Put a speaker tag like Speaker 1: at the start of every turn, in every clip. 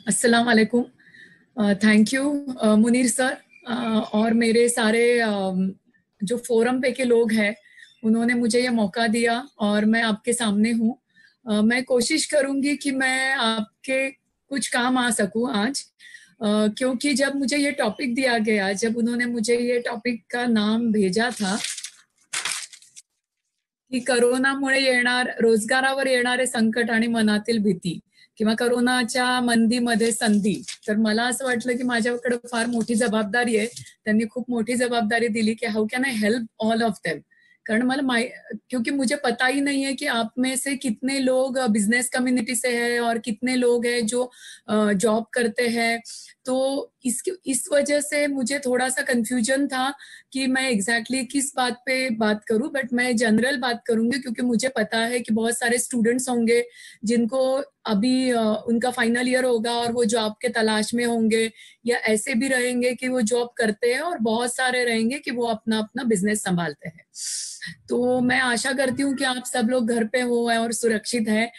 Speaker 1: अस्सलाम वालेकुम। Thank you Munir sir और मेरे सारे जो फोरम पे के लोग हैं उन्होंने मुझे ये मौका दिया और मैं आपके सामने हूँ। मैं कोशिश करूंगी कि मैं आपके कुछ काम आ सकूं आज, क्योंकि जब मुझे ये टॉपिक दिया गया, जब उन्होंने मुझे ये टॉपिक का नाम भेजा था की करोनामुळे रोजगारावर येणारे संकट आणि मनातील भीती किंवा करोनाच्या मंदीमध्ये संधी, तर मला असं वाटलं की माझ्याकडे फार मोठी जबाबदारी आहे. त्यांनी खूप मोठी जबाबदारी दिली कि how can I help all of them. कारण क्योंकि मुझे पता ही नहीं है कि आप में से कितने लोग बिजनेस कम्युनिटी से हैं और कितने लोग हैं जो जॉब करते हैं. तो इस वजह से मुझे थोड़ा सा कंफ्यूजन था कि मैं एग्जैक्टली किस बात पे बात करूं, बट मैं जनरल बात करूंगी क्योंकि मुझे पता है कि बहुत सारे स्टूडेंट्स होंगे जिनको अभी उनका फाइनल ईयर होगा और वो जॉब के तलाश में होंगे, या ऐसे भी रहेंगे कि वो जॉब करते हैं और बहुत सारे रहेंगे कि वो अपना अपना बिजनेस संभालते हैं. तो मैं आशा करती हूँ कि आप सब लोग घर पे हो और सुरक्षित हैं.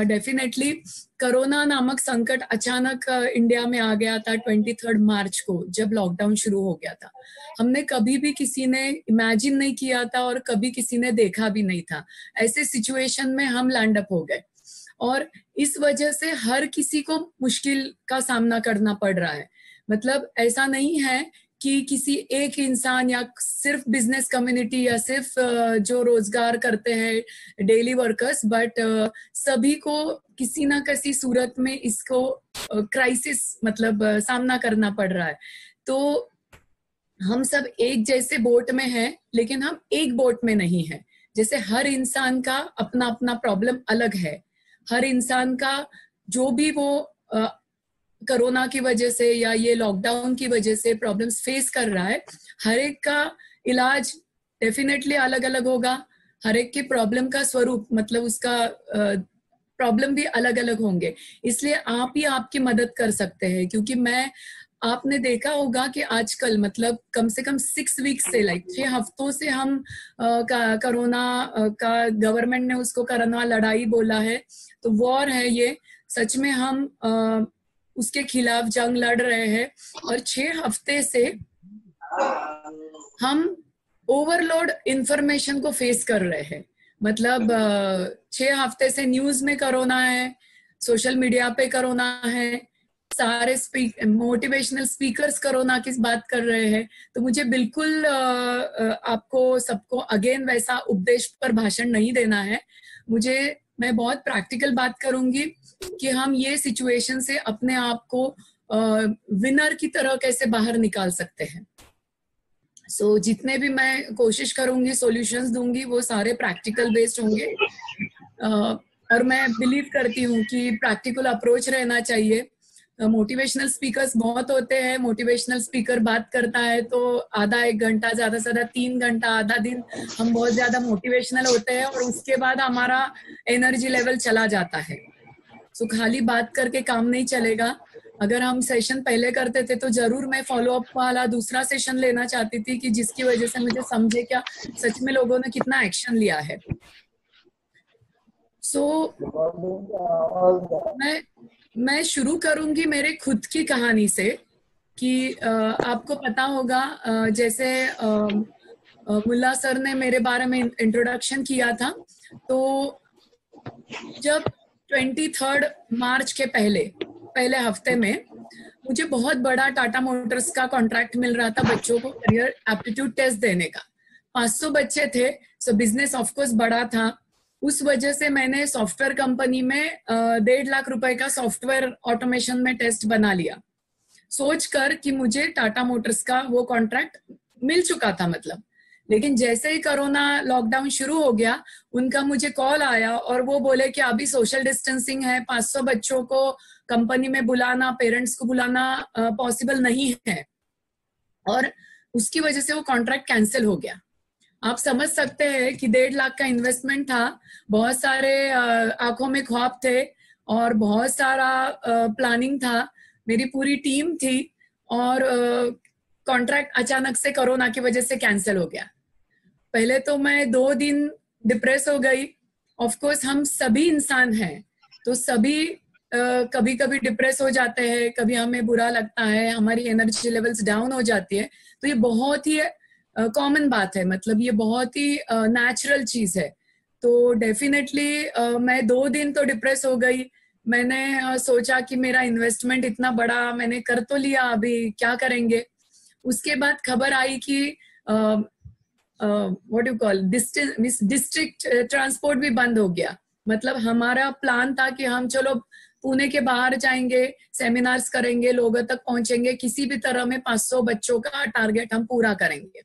Speaker 1: डेफिनेटली कोरोना नामक संकट अचानक इंडिया में आ गया था 23 मार्च को, जब लॉकडाउन शुरू हो गया था. हमने कभी भी किसी ने इमेजिन नहीं किया था और कभी किसी ने देखा भी नहीं था. ऐसे सिचुएशन में हम लैंड अप हो गए और इस वजह से हर किसी को मुश्किल का सामना करना पड़ रहा है. मतलब ऐसा नहीं है कि किसी एक इंसान या सिर्फ बिजनेस कम्युनिटी या सिर्फ जो रोजगार करते हैं डेली वर्कर्स, बट सभी को किसी ना किसी सूरत में इसको क्राइसिस मतलब सामना करना पड़ रहा है. तो हम सब एक जैसे बोट में हैं, लेकिन हम एक बोट में नहीं हैं. जैसे हर इंसान का अपना अपना प्रॉब्लम अलग है. हर इंसान का जो भी वो कोरोना की वजह से या ये लॉकडाउन की वजह से प्रॉब्लम्स फेस कर रहा है, हर एक का इलाज डेफिनेटली अलग अलग होगा. हर एक की प्रॉब्लम का स्वरूप मतलब उसका प्रॉब्लम भी अलग अलग होंगे. इसलिए आप ही आपकी मदद कर सकते हैं, क्योंकि आपने देखा होगा कि आजकल मतलब कम से कम 6 वीक से 6 हफ्तों से हम कोरोना का गवर्नमेंट ने उसको कोरोना लड़ाई बोला है. तो वॉर है ये, सच में हम उसके खिलाफ जंग लड़ रहे हैं. और 6 हफ्ते से हम ओवरलोड इंफॉर्मेशन को फेस कर रहे हैं. मतलब 6 हफ्ते से न्यूज में कोरोना है, सोशल मीडिया पे कोरोना है, सारे मोटिवेशनल स्पीकर्स कोरोना की बात कर रहे हैं. तो मुझे बिल्कुल आपको सबको अगेन वैसा उपदेश पर भाषण नहीं देना है. मैं बहुत प्रैक्टिकल बात करूंगी कि हम ये सिचुएशन से अपने आप को विनर की तरह कैसे बाहर निकाल सकते हैं. जितने भी मैं कोशिश करूंगी सॉल्यूशंस दूंगी वो सारे प्रैक्टिकल बेस्ड होंगे. और मैं बिलीव करती हूँ कि प्रैक्टिकल अप्रोच रहना चाहिए. मोटिवेशनल स्पीकर्स बहुत होते हैं. मोटिवेशनल स्पीकर बात करता है तो आधा 1 घंटा, ज्यादा से ज्यादा 3 घंटा, आधा दिन हम बहुत ज्यादा मोटिवेशनल होते हैं और उसके बाद हमारा एनर्जी लेवल चला जाता है. खाली बात करके काम नहीं चलेगा. अगर हम सेशन पहले करते थे तो जरूर मैं फॉलो अप वाला दूसरा सेशन लेना चाहती थी कि जिसकी वजह से मुझे समझे क्या सच में लोगों ने कितना एक्शन लिया है. मैं शुरू करूंगी मेरे खुद की कहानी से कि आपको पता होगा जैसे मुल्ला सर ने मेरे बारे में इंट्रोडक्शन किया था. तो जब 23 मार्च के पहले हफ्ते में मुझे बहुत बड़ा टाटा मोटर्स का कॉन्ट्रैक्ट मिल रहा था बच्चों को करियर एप्टीट्यूड टेस्ट देने का. 500 बच्चे थे. बिजनेस ऑफकोर्स बड़ा था. उस वजह से मैंने सॉफ्टवेयर कंपनी में 1.5 लाख रुपए का सॉफ्टवेयर ऑटोमेशन में टेस्ट बना लिया, सोचकर कि मुझे टाटा मोटर्स का वो कॉन्ट्रैक्ट मिल चुका था मतलब. लेकिन जैसे ही कोरोना लॉकडाउन शुरू हो गया, उनका मुझे कॉल आया और वो बोले कि अभी सोशल डिस्टेंसिंग है, 500 बच्चों को कंपनी में बुलाना, पेरेंट्स को बुलाना पॉसिबल नहीं है, और उसकी वजह से वो कॉन्ट्रैक्ट कैंसिल हो गया. आप समझ सकते हैं कि 1.5 लाख का इन्वेस्टमेंट था, बहुत सारे आंखों में ख्वाब थे और बहुत सारा प्लानिंग था, मेरी पूरी टीम थी, और कॉन्ट्रैक्ट अचानक से कोरोना की वजह से कैंसिल हो गया. पहले तो मैं 2 दिन डिप्रेस हो गई. ऑफ कोर्स हम सभी इंसान हैं, तो सभी कभी कभी डिप्रेस हो जाते हैं, कभी हमें बुरा लगता है, हमारी एनर्जी लेवल्स डाउन हो जाती है, तो ये बहुत ही कॉमन बात है, मतलब ये बहुत ही नेचुरल चीज है। तो डेफिनेटली मैं 2 दिन तो डिप्रेस हो गई। मैंने सोचा कि मेरा इन्वेस्टमेंट इतना बड़ा मैंने कर तो लिया, अभी क्या करेंगे। उसके बाद खबर आई कि what you call district transport भी बंद हो गया। मतलब हमारा प्लान था कि हम चलो पुणे के बाहर जाएंगे, सेमिनार्स करेंगे, लोगों तक पहुंचेंगे, किसी भी तरह में 500 बच्चों का टारगेट हम पूरा करेंगे।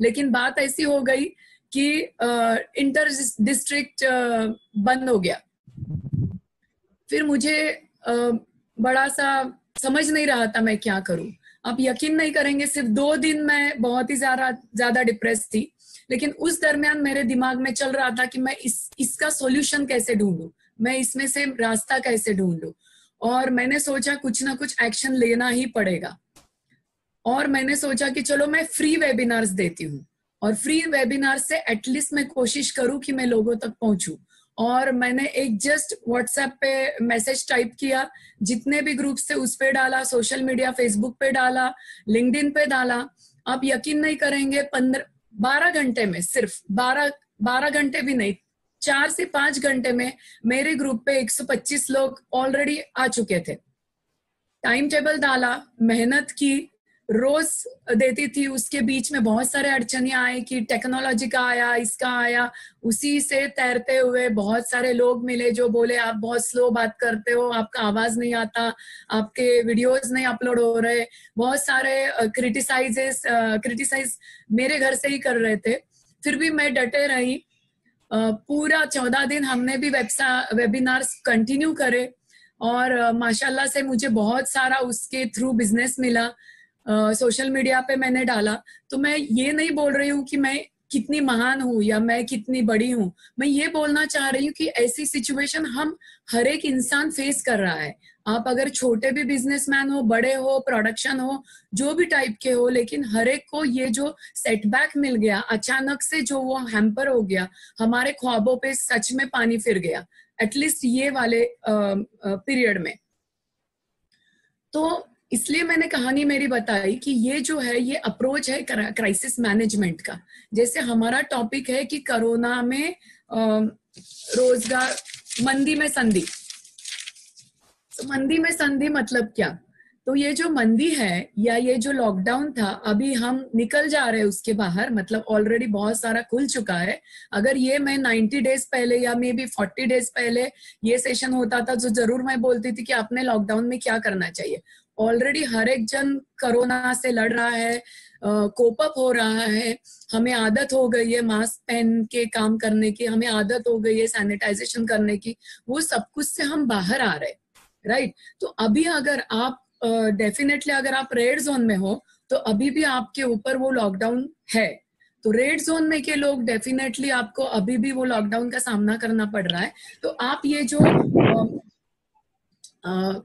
Speaker 1: लेकिन बात ऐसी हो गई कि इंटर डिस्ट्रिक्ट बंद हो गया। फिर मुझे बड़ा सा समझ नहीं रहा था मैं क्या करूं। आप यकीन नहीं करेंगे, सिर्फ 2 दिन मैं बहुत ही ज्यादा डिप्रेस थी। लेकिन उस दरमियान मेरे दिमाग में चल रहा था कि मैं इसका सॉल्यूशन कैसे ढूंढूं, मैं इसमें से रास्ता कैसे ढूंढूं। और मैंने सोचा कुछ ना कुछ एक्शन लेना ही पड़ेगा। और मैंने सोचा कि चलो मैं फ्री वेबिनार्स देती हूँ, और फ्री वेबिनार से एटलीस्ट मैं कोशिश करूं कि मैं लोगों तक पहुंचूं। और मैंने एक जस्ट व्हाट्सएप पे मैसेज टाइप किया, जितने भी ग्रुप्स थे उस पे डाला, सोशल मीडिया फेसबुक पे डाला, लिंक्डइन पे डाला। आप यकीन नहीं करेंगे, 12 घंटे में, सिर्फ 12 घंटे भी नहीं, 4 से 5 घंटे में मेरे ग्रुप पे 125 लोग ऑलरेडी आ चुके थे। टाइम टेबल डाला, मेहनत की, रोज देती थी। उसके बीच में बहुत सारे अड़चने आए कि टेक्नोलॉजी का आया, इसका आया। उसी से तैरते हुए बहुत सारे लोग मिले जो बोले आप बहुत स्लो बात करते हो, आपका आवाज नहीं आता, आपके वीडियोस नहीं अपलोड हो रहे। बहुत सारे क्रिटिसाइज मेरे घर से ही कर रहे थे। फिर भी मैं डटे रही। पूरा 14 दिन हमने भी वेबिनार्स कंटिन्यू करे, और माशाल्लाह से मुझे बहुत सारा उसके थ्रू बिजनेस मिला। सोशल मीडिया पे मैंने डाला। तो मैं ये नहीं बोल रही हूँ कि मैं कितनी महान हूँ या मैं कितनी बड़ी हूँ। मैं ये बोलना चाह रही हूँ कि ऐसी सिचुएशन हम हर एक इंसान फेस कर रहा है। आप अगर छोटे भी बिजनेसमैन हो, बड़े हो, प्रोडक्शन हो, जो भी टाइप के हो, लेकिन हर एक को ये जो सेटबैक मिल गया अचानक से, जो वो हैम्पर हो गया, हमारे ख्वाबों पे सच में पानी फिर गया, एटलीस्ट ये वाले पीरियड में। तो इसलिए मैंने कहानी मेरी बताई कि ये जो है, ये अप्रोच है क्राइसिस मैनेजमेंट का। जैसे हमारा टॉपिक है कि कोरोना में रोजगार, मंदी में संधि। तो मंदी में संधि मतलब क्या? तो ये जो मंदी है या ये जो लॉकडाउन था, अभी हम निकल जा रहे हैं उसके बाहर, मतलब ऑलरेडी बहुत सारा खुल चुका है। अगर ये मैं 90 डेज पहले या मे बी 40 डेज पहले ये सेशन होता था, तो जरूर मैं बोलती थी कि आपने लॉकडाउन में क्या करना चाहिए। ऑलरेडी हर एक जन कोरोना से लड़ रहा है, कोप अप हो रहा है, हमें आदत हो गई है मास्क पहन के काम करने की, हमें आदत हो गई है सैनिटाइजेशन करने की। वो सब कुछ से हम बाहर आ रहे, राइट। तो अभी अगर आप डेफिनेटली अगर आप रेड जोन में हो, तो अभी भी आपके ऊपर वो लॉकडाउन है। तो रेड जोन में के लोग डेफिनेटली आपको अभी भी वो लॉकडाउन का सामना करना पड़ रहा है। तो आप ये जो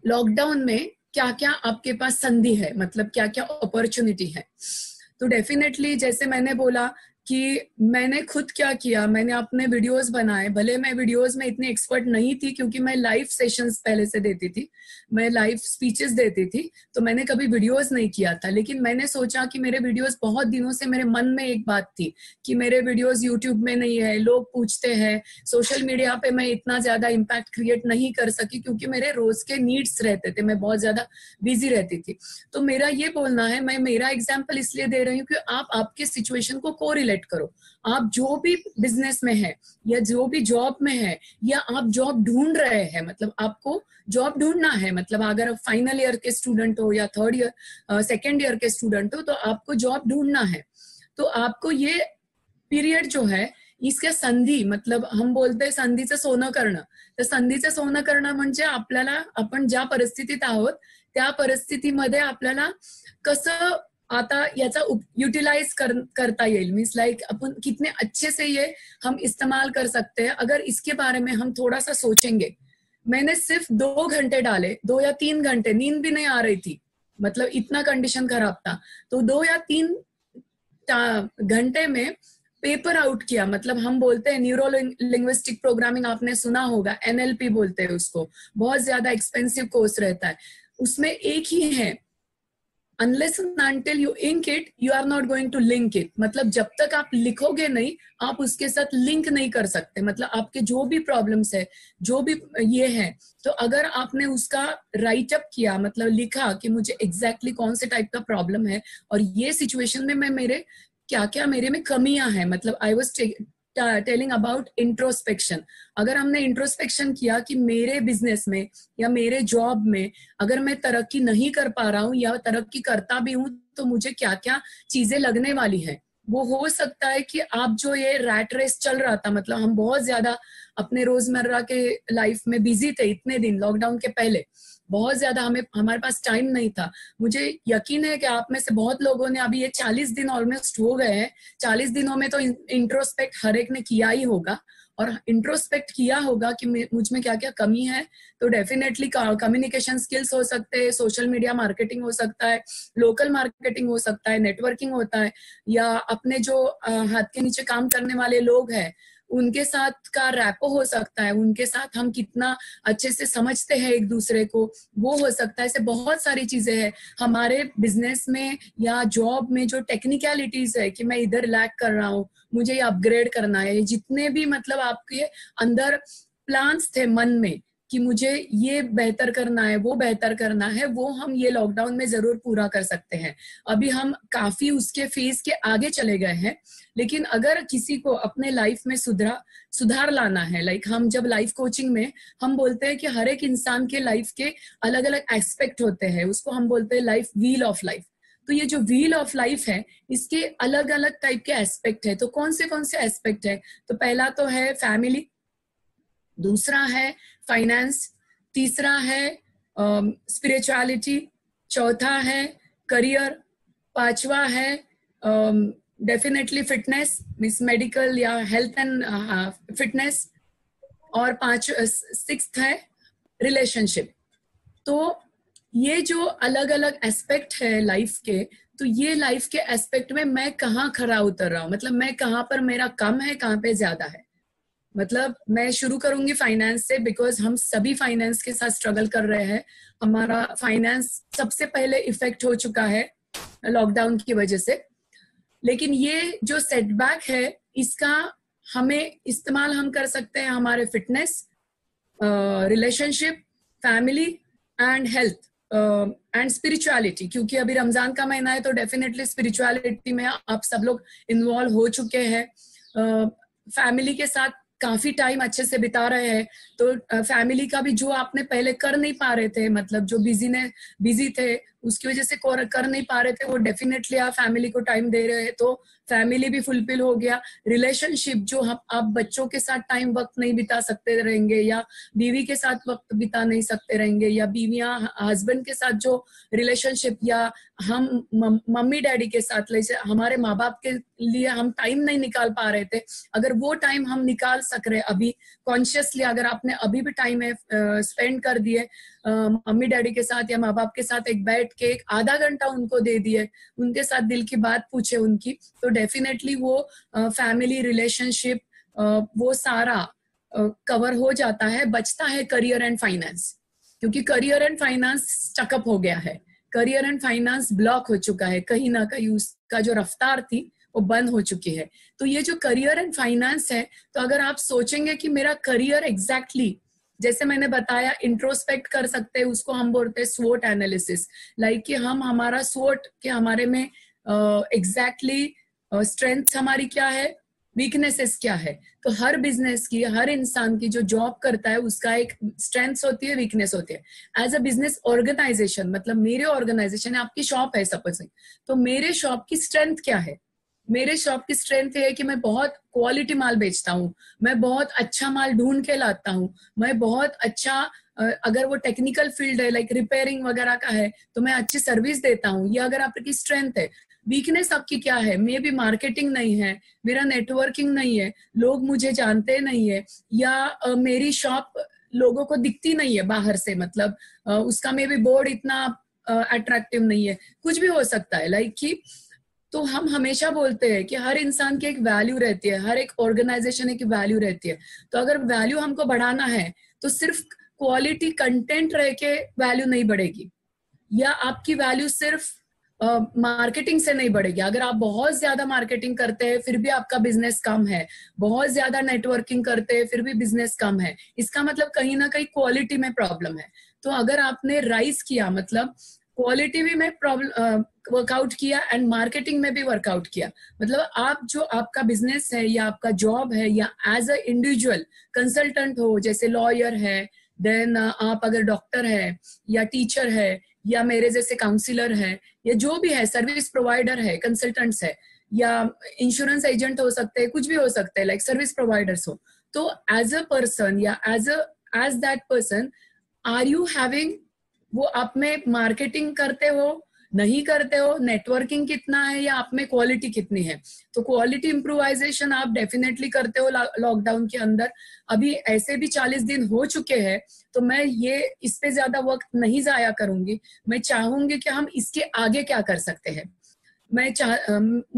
Speaker 1: लॉकडाउन में क्या क्या आपके पास संधि है, मतलब क्या क्या अपॉर्चुनिटी है। तो डेफिनेटली जैसे मैंने बोला कि मैंने खुद क्या किया, मैंने अपने वीडियोस बनाए। भले मैं वीडियोस में इतनी एक्सपर्ट नहीं थी, क्योंकि मैं लाइव सेशंस पहले से देती थी, मैं लाइव स्पीचेस देती थी, तो मैंने कभी वीडियोस नहीं किया था। लेकिन मैंने सोचा कि मेरे वीडियोस, बहुत दिनों से मेरे मन में एक बात थी कि मेरे वीडियोस यूट्यूब में नहीं है, लोग पूछते हैं। सोशल मीडिया पे मैं इतना ज्यादा इम्पैक्ट क्रिएट नहीं कर सकी, क्योंकि मेरे रोज के नीड्स रहते थे, मैं बहुत ज्यादा बिजी रहती थी। तो मेरा ये बोलना है, मैं मेरा एग्जाम्पल इसलिए दे रही हूँ कि आप आपके सिचुएशन को कोरिलेट करो। आप जो भी बिजनेस में है या जो भी जॉब में है, या आप जॉब ढूंढ रहे हैं, मतलब आपको जॉब ढूंढना है, मतलब अगर आप फाइनल ईयर के स्टूडेंट हो या थर्ड ईयर, सेकेंड ईयर के स्टूडेंट हो, तो आपको जॉब ढूंढना है। तो आपको ये पीरियड जो है, इसके संधी, मतलब हम बोलते संधीचं सोनं करणं। तर संधीचं सोनं करणं म्हणजे आपल्याला, आपण ज्या परिस्थितीत आहोत त्या परिस्थितीमध्ये आपल्याला कसं आता याचा यूटिलाइज करता येईल, मीन्स लाइक अपन कितने अच्छे से ये हम इस्तेमाल कर सकते हैं, अगर इसके बारे में हम थोड़ा सा सोचेंगे। मैंने सिर्फ 2 घंटे डाले, 2 या 3 घंटे, नींद भी नहीं आ रही थी, मतलब इतना कंडीशन खराब था। तो 2 या 3 घंटे में पेपर आउट किया, मतलब हम बोलते हैं न्यूरो लिंग्विस्टिक प्रोग्रामिंग, आपने सुना होगा, NLP बोलते हैं उसको, बहुत ज्यादा एक्सपेंसिव कोर्स रहता है, उसमें एक ही है, unless and until you ink it, you are not going to link it. मतलब जब तक आप लिखोगे नहीं, आप उसके साथ लिंक नहीं कर सकते। मतलब आपके जो भी प्रॉब्लम्स है, जो भी ये है, तो अगर आपने उसका राइट अप किया, मतलब लिखा कि मुझे एग्जैक्टली कौन से टाइप का प्रॉब्लम है और ये सिचुएशन में मैं मेरे क्या क्या मेरे में कमियां हैं, मतलब I was telling about introspection. अगर हमने इंट्रोस्पेक्शन किया कि मेरे बिजनेस में या मेरे जॉब में अगर मैं तरक्की नहीं कर पा रहा हूँ या तरक्की करता भी हूँ तो मुझे क्या क्या चीजें लगने वाली है, वो हो सकता है कि आप जो ये रैट रेस चल रहा था, मतलब हम बहुत ज्यादा अपने रोजमर्रा के लाइफ में बिजी थे इतने दिन, लॉकडाउन के पहले बहुत ज्यादा हमारे पास टाइम नहीं था। मुझे यकीन है कि आप में से बहुत लोगों ने अभी ये 40 दिन ऑलमोस्ट हो गए हैं, 40 दिनों में तो इंट्रोस्पेक्ट हर एक ने किया ही होगा और इंट्रोस्पेक्ट किया होगा कि मुझ में क्या क्या कमी है। तो डेफिनेटली कम्युनिकेशन स्किल्स हो सकते हैं, सोशल मीडिया मार्केटिंग हो सकता है, लोकल मार्केटिंग हो सकता है, नेटवर्किंग होता है, या अपने जो हाथ के नीचे काम करने वाले लोग हैं उनके साथ का रैपो हो सकता है, उनके साथ हम कितना अच्छे से समझते हैं एक दूसरे को, वो हो सकता है। ऐसे बहुत सारी चीजें हैं हमारे बिजनेस में या जॉब में जो टेक्निकलिटीज है कि मैं इधर लैक कर रहा हूँ, मुझे ये अपग्रेड करना है, जितने भी मतलब आपके अंदर प्लान्स थे मन में कि मुझे ये बेहतर करना है, वो बेहतर करना है, वो हम ये लॉकडाउन में जरूर पूरा कर सकते हैं। अभी हम काफी उसके फेज के आगे चले गए हैं, लेकिन अगर किसी को अपने लाइफ में सुधार लाना है, लाइक हम जब लाइफ कोचिंग में हम बोलते हैं कि हर एक इंसान के लाइफ के अलग अलग एस्पेक्ट होते हैं, उसको हम बोलते हैं लाइफ व्हील ऑफ लाइफ। तो ये जो व्हील ऑफ लाइफ है इसके अलग अलग टाइप के एस्पेक्ट है। तो कौन से एस्पेक्ट है? तो पहला तो है फैमिली, दूसरा है फाइनेंस, तीसरा है स्पिरिचुअलिटी, चौथा है करियर, पांचवा है डेफिनेटली फिटनेस मीन्स मेडिकल या हेल्थ एंड फिटनेस, और सिक्स्थ है रिलेशनशिप। तो ये जो अलग अलग एस्पेक्ट है लाइफ के, तो ये लाइफ के एस्पेक्ट में मैं कहाँ खरा उतर रहा हूँ, मतलब मैं कहाँ पर मेरा कम है, कहाँ पे ज्यादा है। मतलब मैं शुरू करूंगी फाइनेंस से, बिकॉज हम सभी फाइनेंस के साथ स्ट्रगल कर रहे हैं। हमारा फाइनेंस सबसे पहले इफेक्ट हो चुका है लॉकडाउन की वजह से, लेकिन ये जो सेटबैक है इसका हमें इस्तेमाल हम कर सकते हैं हमारे fitness, relationship, family and health and spirituality. क्योंकि अभी रमजान का महीना है तो डेफिनेटली स्पिरिचुअलिटी में आप सब लोग इन्वॉल्व हो चुके हैं, फैमिली के साथ काफी टाइम अच्छे से बिता रहे हैं। तो फैमिली का भी जो आपने पहले कर नहीं पा रहे थे, मतलब जो बिजी थे उसकी वजह से कर नहीं पा रहे थे, वो डेफिनेटली आप फैमिली को टाइम दे रहे हैं तो फैमिली भी फुलफिल हो गया। रिलेशनशिप जो आप बच्चों के साथ टाइम वक्त नहीं बिता सकते रहेंगे, या बीवी के साथ वक्त बिता नहीं सकते रहेंगे, या बीवियां हस्बैंड के साथ जो रिलेशनशिप, या हम मम्मी डैडी के साथ, जैसे हमारे माँ बाप के लिए हम टाइम नहीं निकाल पा रहे थे, अगर वो टाइम हम निकाल सक रहे अभी कॉन्शियसली, अगर आपने अभी भी टाइम स्पेंड कर दिए मम्मी डैडी के साथ या माँ बाप के साथ, एक बैठ के एक आधा घंटा उनको दे दिए, उनके साथ दिल की बात पूछे उनकी, तो डेफिनेटली वो फैमिली रिलेशनशिप वो सारा कवर हो जाता है। बचता है करियर एंड फाइनेंस, क्योंकि करियर एंड फाइनेंस स्टकअप हो गया है, करियर एंड फाइनेंस ब्लॉक हो चुका है, कहीं ना कहीं उसका जो रफ्तार थी वो बंद हो चुकी है। तो ये जो करियर एंड फाइनेंस है, तो अगर आप सोचेंगे कि मेरा करियर एग्जैक्टली जैसे मैंने बताया इंट्रोस्पेक्ट कर सकते हैं, उसको हम बोलते हैं स्वोट एनालिसिस, लाइक कि हम हमारा स्वोट के हमारे में एग्जैक्टली स्ट्रेंथ हमारी क्या है, वीकनेसेस क्या है। तो हर बिजनेस की, हर इंसान की जो जॉब करता है उसका एक स्ट्रेंथ्स होती है, वीकनेस होती है। एज अ बिजनेस ऑर्गेनाइजेशन, मतलब मेरे ऑर्गेनाइजेशन, आपकी शॉप है सपोजिंग, तो मेरे शॉप की स्ट्रेंथ क्या है? मेरे शॉप की स्ट्रेंथ है कि मैं बहुत क्वालिटी माल बेचता हूँ, मैं बहुत अच्छा माल ढूंढ के लाता हूँ, मैं बहुत अच्छा अगर वो टेक्निकल फील्ड है लाइक रिपेयरिंग वगैरह का है तो मैं अच्छी सर्विस देता हूँ। ये अगर आपकी स्ट्रेंथ है। वीकनेस आपकी क्या है? मे भी मार्केटिंग नहीं है, मेरा नेटवर्किंग नहीं है, लोग मुझे जानते नहीं है, या मेरी शॉप लोगों को दिखती नहीं है बाहर से, मतलब उसका मे भी बोर्ड इतना अट्रैक्टिव नहीं है, कुछ भी हो सकता है लाइक कि। तो हम हमेशा बोलते हैं कि हर इंसान की एक वैल्यू रहती है, हर एक ऑर्गेनाइजेशन की वैल्यू रहती है। तो अगर वैल्यू हमको बढ़ाना है तो सिर्फ क्वालिटी कंटेंट रह के वैल्यू नहीं बढ़ेगी, या आपकी वैल्यू सिर्फ मार्केटिंग से नहीं बढ़ेगी। अगर आप बहुत ज्यादा मार्केटिंग करते हैं फिर भी आपका बिजनेस कम है, बहुत ज्यादा नेटवर्किंग करते हैं फिर भी बिजनेस कम है, इसका मतलब कहीं ना कहीं क्वालिटी में प्रॉब्लम है। तो अगर आपने राइज किया, मतलब क्वालिटी भी में प्रॉब्लम वर्कआउट किया एंड मार्केटिंग में भी वर्कआउट किया, मतलब आप जो आपका बिजनेस है या आपका जॉब है या एज अ इंडिविजुअल कंसल्टेंट हो, जैसे लॉयर है, देन आप अगर डॉक्टर है या टीचर है या मेरे जैसे काउंसिलर है या जो भी है, सर्विस प्रोवाइडर है, कंसल्टेंट्स है या इंश्योरेंस एजेंट हो सकते हैं, कुछ भी हो सकते हैं, लाइक सर्विस प्रोवाइडर्स हो, तो एज अ पर्सन या as that person are you having, वो आप में मार्केटिंग करते हो, नहीं करते हो, नेटवर्किंग कितना है या आप में क्वालिटी कितनी है। तो क्वालिटी इम्प्रूवाइजेशन आप डेफिनेटली करते हो लॉकडाउन के अंदर। अभी ऐसे भी 40 दिन हो चुके हैं, तो मैं ये इस पे ज्यादा वक्त नहीं जाया करूंगी। मैं चाहूंगी कि हम इसके आगे क्या कर सकते हैं।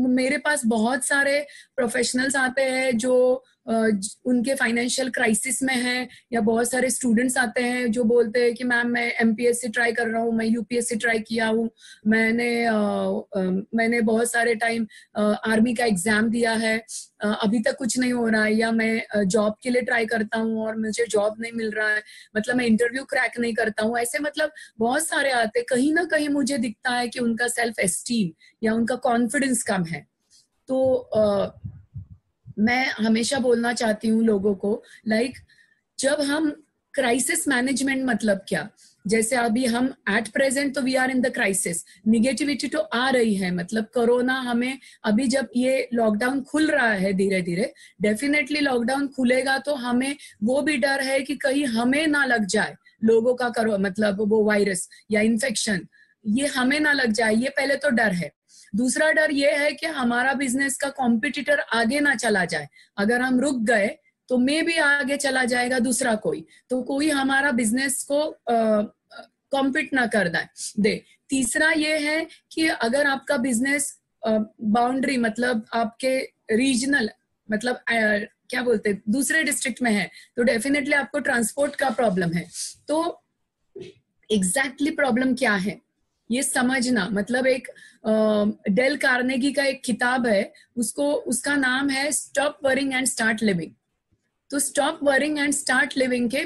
Speaker 1: मेरे पास बहुत सारे प्रोफेशनल्स आते हैं जो उनके फाइनेंशियल क्राइसिस में हैं, या बहुत सारे स्टूडेंट्स आते हैं जो बोलते हैं कि मैम मैं एमपीएससी ट्राई कर रहा हूँ, मैं यूपीएससी ट्राई किया हूँ, मैंने बहुत सारे टाइम आर्मी का एग्जाम दिया है, अभी तक कुछ नहीं हो रहा है, या मैं जॉब के लिए ट्राई करता हूँ और मुझे जॉब नहीं मिल रहा है, मतलब मैं इंटरव्यू क्रैक नहीं करता हूँ। ऐसे मतलब बहुत सारे आते, कहीं ना कहीं मुझे दिखता है कि उनका सेल्फ एस्टीम या उनका कॉन्फिडेंस कम है। तो मैं हमेशा बोलना चाहती हूँ लोगों को, लाइक जब हम क्राइसिस मैनेजमेंट, मतलब क्या, जैसे अभी हम एट प्रेजेंट तो we are in the crisis, negativity तो आ रही है, मतलब कोरोना हमें अभी जब ये लॉकडाउन खुल रहा है धीरे धीरे, डेफिनेटली लॉकडाउन खुलेगा तो हमें वो भी डर है कि कहीं हमें ना लग जाए लोगों का मतलब वो वायरस या इन्फेक्शन, ये हमें ना लग जाए, ये पहले तो डर है। दूसरा डर ये है कि हमारा बिजनेस का कॉम्पिटिटर आगे ना चला जाए, अगर हम रुक गए तो मे भी आगे चला जाएगा दूसरा कोई, तो कोई हमारा बिजनेस को कॉम्पिट ना कर दे। तीसरा ये है कि अगर आपका बिजनेस बाउंड्री, मतलब आपके रीजनल, मतलब क्या बोलते हैं, दूसरे डिस्ट्रिक्ट में है, तो डेफिनेटली आपको ट्रांसपोर्ट का प्रॉब्लम है। तो एग्जैक्टली प्रॉब्लम क्या है ये समझना, मतलब एक डेल कार्नेगी का एक किताब है, उसका नाम है stop worrying and start living. तो stop worrying and start living के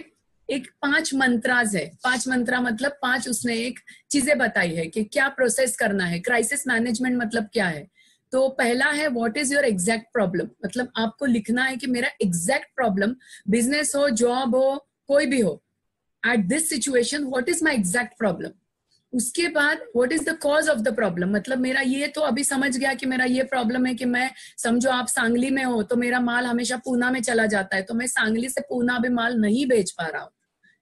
Speaker 1: एक 5 मंत्राज है, 5 मंत्रा मतलब 5 उसने एक चीजें बताई है कि क्या प्रोसेस करना है, क्राइसिस मैनेजमेंट मतलब क्या है। तो पहला है what is your exact problem, मतलब आपको लिखना है कि मेरा एग्जैक्ट प्रॉब्लम, बिजनेस हो, जॉब हो, कोई भी हो, at this situation what is my exact problem. उसके बाद what is the cause of the problem, मतलब मेरा ये तो अभी समझ गया कि मेरा ये प्रॉब्लम है कि मैं, समझो आप सांगली में हो तो मेरा माल हमेशा पूना में चला जाता है, तो मैं सांगली से पूना भी माल नहीं बेच पा रहा हूँ,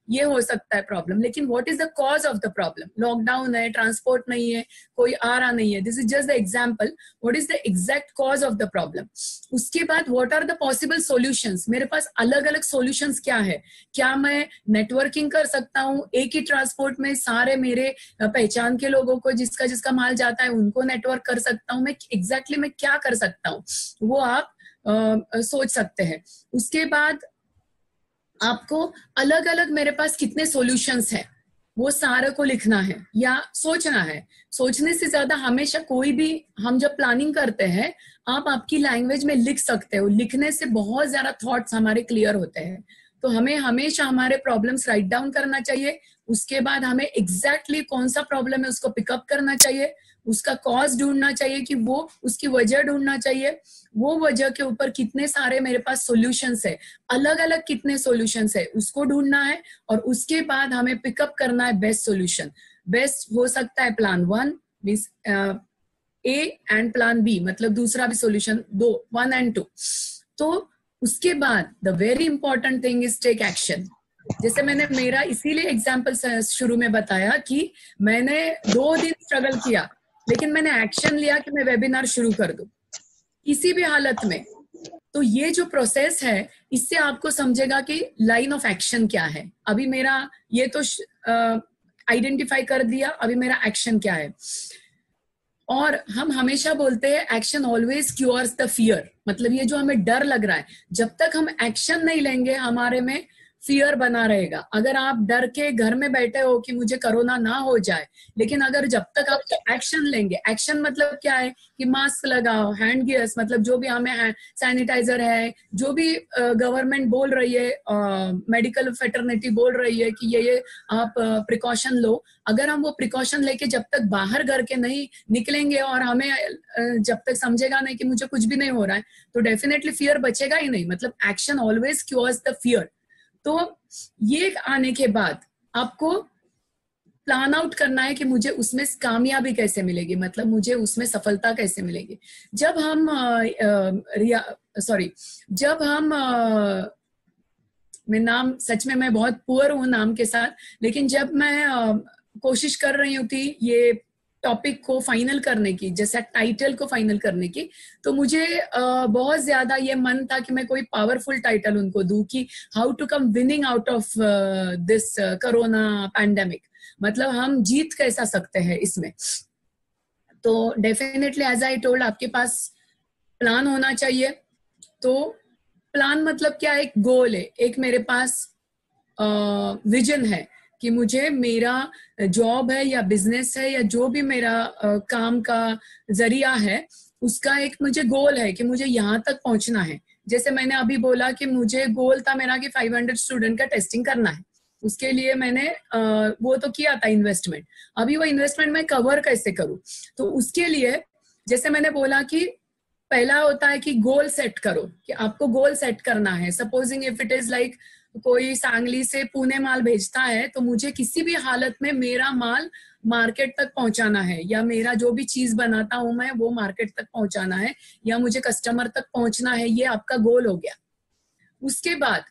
Speaker 1: ये हो सकता है प्रॉब्लम। लेकिन what is the cause of the problem, lockdown है, ट्रांसपोर्ट नहीं है, कोई आ रहा नहीं है, this is just the example, what is the exact cause of the problem. उसके बाद what are the possible solutions, मेरे पास अलग अलग सॉल्यूशंस क्या है, क्या मैं नेटवर्किंग कर सकता हूँ, एक ही ट्रांसपोर्ट में सारे मेरे पहचान के लोगों को, जिसका जिसका माल जाता है उनको नेटवर्क कर सकता हूँ, मैं एग्जैक्टली मैं क्या कर सकता हूँ, वो आप सोच सकते हैं। उसके बाद आपको अलग अलग मेरे पास कितने सॉल्यूशंस हैं वो सारे को लिखना है या सोचना है। सोचने से ज्यादा हमेशा कोई भी, हम जब प्लानिंग करते हैं आप आपकी लैंग्वेज में लिख सकते हो, लिखने से बहुत ज्यादा थॉट्स हमारे क्लियर होते हैं। तो हमें हमेशा हमारे प्रॉब्लम्स राइट डाउन करना चाहिए, उसके बाद हमें एग्जैक्टली कौन सा प्रॉब्लम है उसको पिकअप करना चाहिए, उसका कॉज ढूंढना चाहिए कि वो उसकी वजह ढूंढना चाहिए, वो वजह के ऊपर कितने सारे मेरे पास सॉल्यूशंस है, अलग अलग कितने सॉल्यूशंस है उसको ढूंढना है, और उसके बाद हमें पिकअप करना है बेस्ट सॉल्यूशन। बेस्ट हो सकता है plan 1 means A and plan B, मतलब दूसरा भी सॉल्यूशन 2, 1 एंड 2। तो उसके बाद the very important thing is take action. जैसे मैंने मेरा इसीलिए एग्जाम्पल शुरू में बताया कि मैंने 2 दिन स्ट्रगल किया, लेकिन मैंने एक्शन लिया कि मैं वेबिनार शुरू कर दूं किसी भी हालत में। तो ये जो प्रोसेस है इससे आपको समझेगा कि लाइन ऑफ एक्शन क्या है। अभी मेरा ये तो आइडेंटिफाई कर दिया, अभी मेरा एक्शन क्या है। और हम हमेशा बोलते हैं action always cures the fear, मतलब ये जो हमें डर लग रहा है, जब तक हम एक्शन नहीं लेंगे हमारे में फियर बना रहेगा। अगर आप डर के घर में बैठे हो कि मुझे कोरोना ना हो जाए, लेकिन अगर जब तक आप एक्शन लेंगे, एक्शन मतलब क्या है कि मास्क लगाओ, हैंड गियर्स मतलब जो भी हमें सैनिटाइजर है, जो भी गवर्नमेंट बोल रही है, मेडिकल फेटर्निटी बोल रही है कि ये आप प्रिकॉशन लो, अगर हम वो प्रिकॉशन लेके जब तक बाहर घर के नहीं निकलेंगे और हमें जब तक समझेगा नहीं कि मुझे कुछ भी नहीं हो रहा है, तो डेफिनेटली फियर बचेगा ही नहीं। मतलब action always cures the fear. तो ये आने के बाद आपको प्लान आउट करना है कि मुझे उसमें कामयाबी कैसे मिलेगी, मतलब मुझे उसमें सफलता कैसे मिलेगी। जब हम जब हम मैं नाम सच में मैं बहुत पुअर हूं नाम के साथ, लेकिन जब मैं कोशिश कर रही हूँ थी ये टॉपिक को फाइनल करने की, जैसा टाइटल को फाइनल करने की, तो मुझे बहुत ज्यादा ये मन था कि मैं कोई पावरफुल टाइटल उनको दूं कि how to come winning out of this corona pandemic, मतलब हम जीत कैसा सकते हैं इसमें। तो डेफिनेटली एज आई टोल्ड, आपके पास प्लान होना चाहिए। तो प्लान मतलब क्या, एक गोल है, एक मेरे पास विजन है कि मुझे मेरा जॉब है या बिजनेस है या जो भी मेरा काम का जरिया है, उसका एक मुझे गोल है कि मुझे यहाँ तक पहुंचना है। जैसे मैंने अभी बोला कि मुझे गोल था मेरा कि 500 स्टूडेंट का टेस्टिंग करना है, उसके लिए मैंने वो तो किया था इन्वेस्टमेंट। अभी वो इन्वेस्टमेंट मैं कवर कैसे करूं, तो उसके लिए जैसे मैंने बोला कि पहला होता है कि गोल सेट करो, कि आपको गोल सेट करना है। Supposing if it is like कोई सांगली से पुणे माल भेजता है, तो मुझे किसी भी हालत में मेरा माल मार्केट तक पहुंचाना है, या मेरा जो भी चीज बनाता हूं मैं वो मार्केट तक पहुंचाना है, या मुझे कस्टमर तक पहुंचना है, ये आपका गोल हो गया। उसके बाद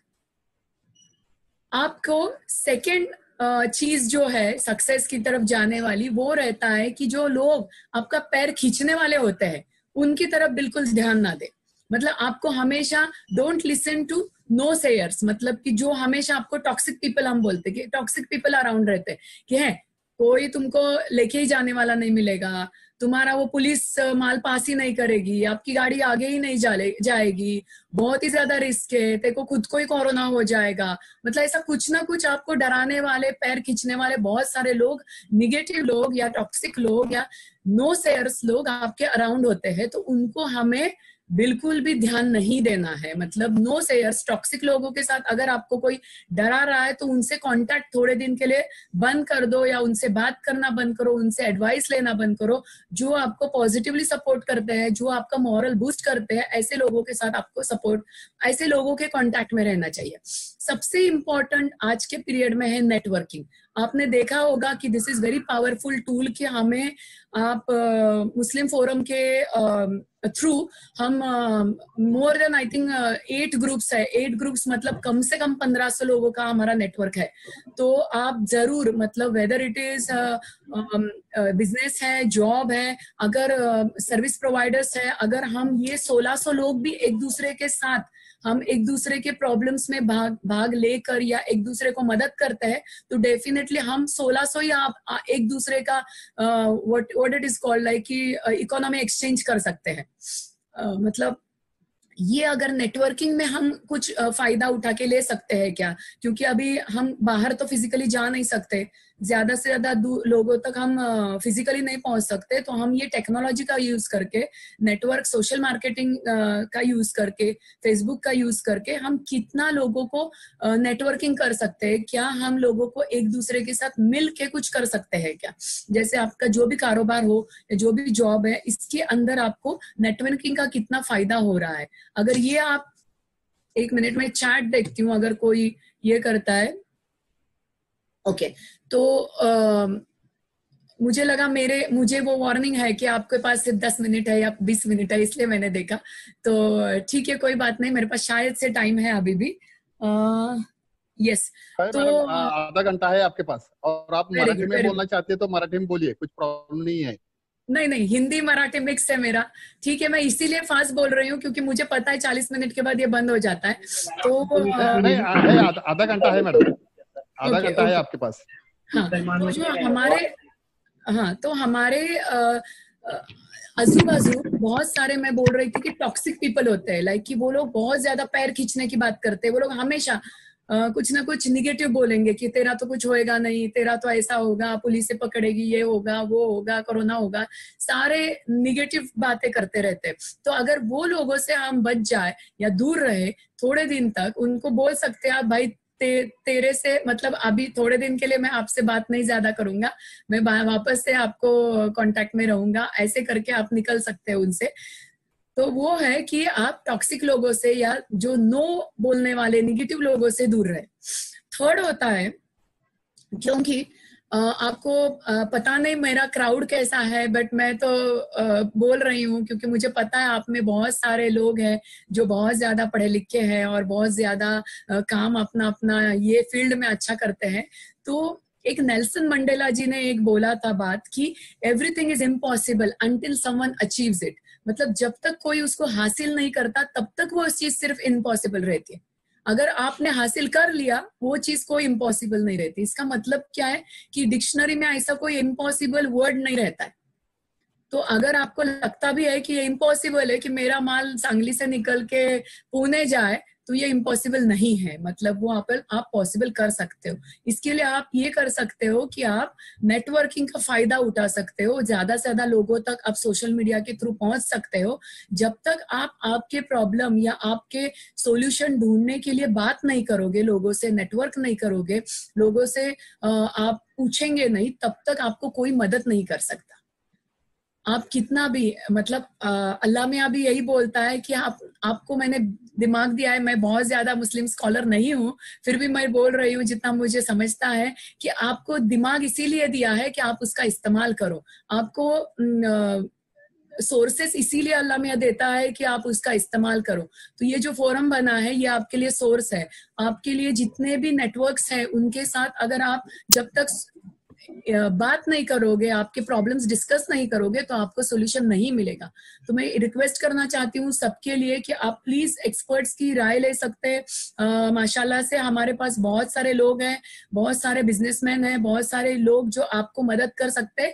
Speaker 1: आपको सेकेंड चीज जो है सक्सेस की तरफ जाने वाली, वो रहता है कि जो लोग आपका पैर खींचने वाले होते हैं उनकी तरफ बिल्कुल ध्यान ना दे। मतलब आपको हमेशा don't listen to no sayers, मतलब कि जो हमेशा आपको टॉक्सिक पीपल, हम बोलते कि टॉक्सिक पीपल अराउंड रहते हैं कि है कोई तुमको लेके ही जाने वाला नहीं मिलेगा, तुम्हारा वो पुलिस माल पास ही नहीं करेगी, आपकी गाड़ी आगे ही नहीं जाएगी, बहुत ही ज्यादा रिस्क है, तेरे को खुद को ही कोरोना हो जाएगा। मतलब ऐसा कुछ ना कुछ आपको डराने वाले, पैर खींचने वाले बहुत सारे लोग, निगेटिव लोग या टॉक्सिक लोग या नो सेयर्स लोग आपके अराउंड होते हैं। तो उनको हमें बिल्कुल भी ध्यान नहीं देना है। मतलब नो सेयर्स, टॉक्सिक लोगों के साथ अगर आपको कोई डरा रहा है तो उनसे कांटेक्ट थोड़े दिन के लिए बंद कर दो, या उनसे बात करना बंद करो, उनसे एडवाइस लेना बंद करो। जो आपको पॉजिटिवली सपोर्ट करते हैं, जो आपका मॉरल बूस्ट करते हैं, ऐसे लोगों के साथ आपको सपोर्ट, ऐसे लोगों के कांटेक्ट में रहना चाहिए। सबसे इंपॉर्टेंट आज के पीरियड में है नेटवर्किंग। आपने देखा होगा कि this is very powerful tool कि हमें आप मुस्लिम फोरम के थ्रू हम more than I think 8 groups है, 8 ग्रुप्स मतलब कम से कम 1500 लोगों का हमारा नेटवर्क है। तो आप जरूर, मतलब वेदर इट इज बिजनेस है, जॉब है, अगर सर्विस प्रोवाइडर्स है, अगर हम ये 1600 लोग भी एक दूसरे के साथ, हम एक दूसरे के प्रॉब्लम्स में भाग लेकर या एक दूसरे को मदद करते हैं, तो डेफिनेटली हम 1600 या एक दूसरे का what it is called like कि इकोनॉमी एक्सचेंज कर सकते हैं। मतलब ये अगर नेटवर्किंग में हम कुछ फायदा उठा के ले सकते हैं क्या, क्योंकि अभी हम बाहर तो फिजिकली जा नहीं सकते, ज्यादा से ज्यादा लोगों तक हम फिजिकली नहीं पहुंच सकते, तो हम ये टेक्नोलॉजी का यूज करके, नेटवर्क, सोशल मार्केटिंग का यूज करके, फेसबुक का यूज करके हम कितना लोगों को नेटवर्किंग कर सकते हैं। क्या हम लोगों को एक दूसरे के साथ मिल के कुछ कर सकते हैं क्या? जैसे आपका जो भी कारोबार हो या जो भी जॉब है, इसके अंदर आपको नेटवर्किंग का कितना फायदा हो रहा है। अगर ये आप, एक मिनट में चैट देखती हूँ अगर कोई ये करता है। ओके, तो मुझे लगा मुझे वो वार्निंग है कि आपके पास सिर्फ 10 मिनट है या 20 मिनट है, इसलिए मैंने देखा। तो ठीक है, कोई बात नहीं, मेरे पास शायद से टाइम है अभी भी। यस, तो
Speaker 2: आधा घंटा है आपके पास, और आप मराठी में बोलना चाहते हैं तो मराठी में बोलिए, कुछ प्रॉब्लम नहीं है।
Speaker 1: नहीं, हिंदी मराठी मिक्स है मेरा। ठीक है, मैं इसीलिए फास्ट बोल रही हूँ क्योंकि मुझे पता है 40 मिनट के बाद ये बंद हो जाता है। तो
Speaker 2: नहीं है, आधा घंटा है मैडम, आधा घंटा है आपके पास।
Speaker 1: हाँ, तो जो हमारे आजू बाजू बहुत सारे, मैं बोल रही थी कि टॉक्सिक पीपल होते हैं, लाइक कि वो लोग बहुत ज्यादा पैर खींचने की बात करते हैं। वो लोग हमेशा कुछ ना कुछ निगेटिव बोलेंगे कि तेरा तो कुछ होएगा नहीं, तेरा तो ऐसा होगा, पुलिस से पकड़ेगी, ये होगा, वो होगा, कोरोना होगा, सारे निगेटिव बातें करते रहते हैं। तो अगर वो लोगों से हम बच जाए या दूर रहे थोड़े दिन तक, उनको बोल सकते हैं आप भाई तेरे से मतलब अभी थोड़े दिन के लिए मैं आपसे बात नहीं ज्यादा करूंगा, मैं वापस से आपको कांटेक्ट में रहूंगा, ऐसे करके आप निकल सकते हैं उनसे। तो वो है कि आप टॉक्सिक लोगों से या जो नो बोलने वाले निगेटिव लोगों से दूर रहे। थर्ड होता है, क्योंकि आपको पता नहीं मेरा क्राउड कैसा है, बट मैं तो बोल रही हूँ क्योंकि मुझे पता है आप में बहुत सारे लोग हैं जो बहुत ज्यादा पढ़े लिखे हैं और बहुत ज्यादा काम अपना अपना ये फील्ड में अच्छा करते हैं। तो एक नेल्सन मंडेला जी ने एक बोला था बात कि everything is impossible until someone achieves it. मतलब जब तक कोई उसको हासिल नहीं करता तब तक वो चीज सिर्फ इम्पॉसिबल रहती है। अगर आपने हासिल कर लिया वो चीज कोई इम्पॉसिबल नहीं रहती। इसका मतलब क्या है कि डिक्शनरी में ऐसा कोई इम्पॉसिबल वर्ड नहीं रहता है। तो अगर आपको लगता भी है कि ये इम्पॉसिबल है कि मेरा माल सांगली से निकल के पुणे जाए, तो ये इम्पॉसिबल नहीं है, मतलब वो आप पॉसिबल कर सकते हो। इसके लिए आप ये कर सकते हो कि आप नेटवर्किंग का फायदा उठा सकते हो, ज्यादा से ज्यादा लोगों तक आप सोशल मीडिया के थ्रू पहुंच सकते हो। जब तक आप आपके प्रॉब्लम या आपके सॉल्यूशन ढूंढने के लिए बात नहीं करोगे, लोगों से नेटवर्क नहीं करोगे, लोगों से आप पूछेंगे नहीं, तब तक आपको कोई मदद नहीं कर सकता। आप कितना भी मतलब अल्लाह मियां भी यही बोलता है कि आपको मैंने दिमाग दिया है। मैं बहुत ज्यादा मुस्लिम स्कॉलर नहीं हूँ, फिर भी मैं बोल रही हूँ जितना मुझे समझता है कि आपको दिमाग इसीलिए दिया है कि आप उसका इस्तेमाल करो। आपको सोर्सेस इसीलिए अल्लाह मियां देता है कि आप उसका इस्तेमाल करो। तो ये जो फोरम बना है ये आपके लिए सोर्स है। आपके लिए जितने भी नेटवर्क्स हैं उनके साथ अगर आप जब तक बात नहीं करोगे, आपके प्रॉब्लम्स डिस्कस नहीं करोगे, तो आपको सोल्यूशन नहीं मिलेगा। तो मैं रिक्वेस्ट करना चाहती हूँ सबके लिए कि आप प्लीज एक्सपर्ट्स की राय ले सकते हैं। माशाल्लाह से हमारे पास बहुत सारे लोग हैं, बहुत सारे बिजनेसमैन हैं, बहुत सारे लोग जो आपको मदद कर सकते हैं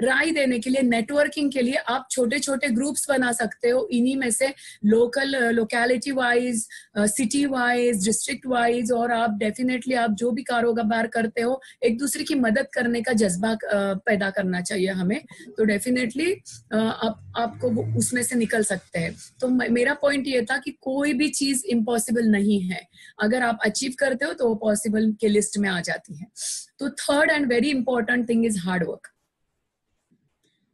Speaker 1: राय देने के लिए, नेटवर्किंग के लिए। आप छोटे छोटे ग्रुप्स बना सकते हो, इन्हीं में से locality wise, city wise, district wise, और आप डेफिनेटली आप जो भी कारोबार करते हो एक दूसरे की मदद करने का जज्बा पैदा करना चाहिए हमें। तो डेफिनेटली आपको उसमें से निकल सकते हैं। तो मेरा पॉइंट ये था कि कोई भी चीज इम्पॉसिबल नहीं है, अगर आप अचीव करते हो तो वो पॉसिबल के लिस्ट में आ जाती है। तो third and very important thing is hard work.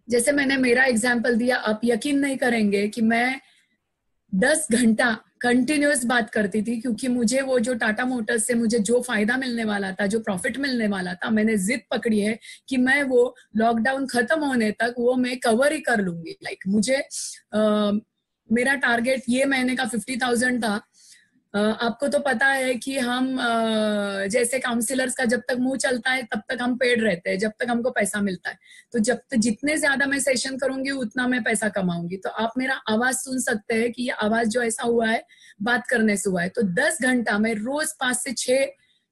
Speaker 1: जैसे मैंने मेरा एग्जाम्पल दिया, आप यकीन नहीं करेंगे कि मैं 10 घंटा कंटिन्यूअस बात करती थी, क्योंकि मुझे वो जो टाटा मोटर्स से मुझे जो फायदा मिलने वाला था, जो प्रॉफिट मिलने वाला था, मैंने जिद पकड़ी है कि मैं वो लॉकडाउन खत्म होने तक वो मैं कवर ही कर लूंगी। लाइक मुझे मेरा टारगेट ये महीने का 50,000 था। आपको तो पता है कि हम जैसे काउंसलर्स का जब तक मुंह चलता है तब तक हम पेड रहते हैं, जब तक हमको पैसा मिलता है। तो जब तक जितने ज्यादा मैं सेशन करूंगी उतना मैं पैसा कमाऊंगी। तो आप मेरा आवाज सुन सकते हैं कि ये आवाज जो ऐसा हुआ है बात करने से हुआ है। तो 10 घंटा मैं रोज 5 से 6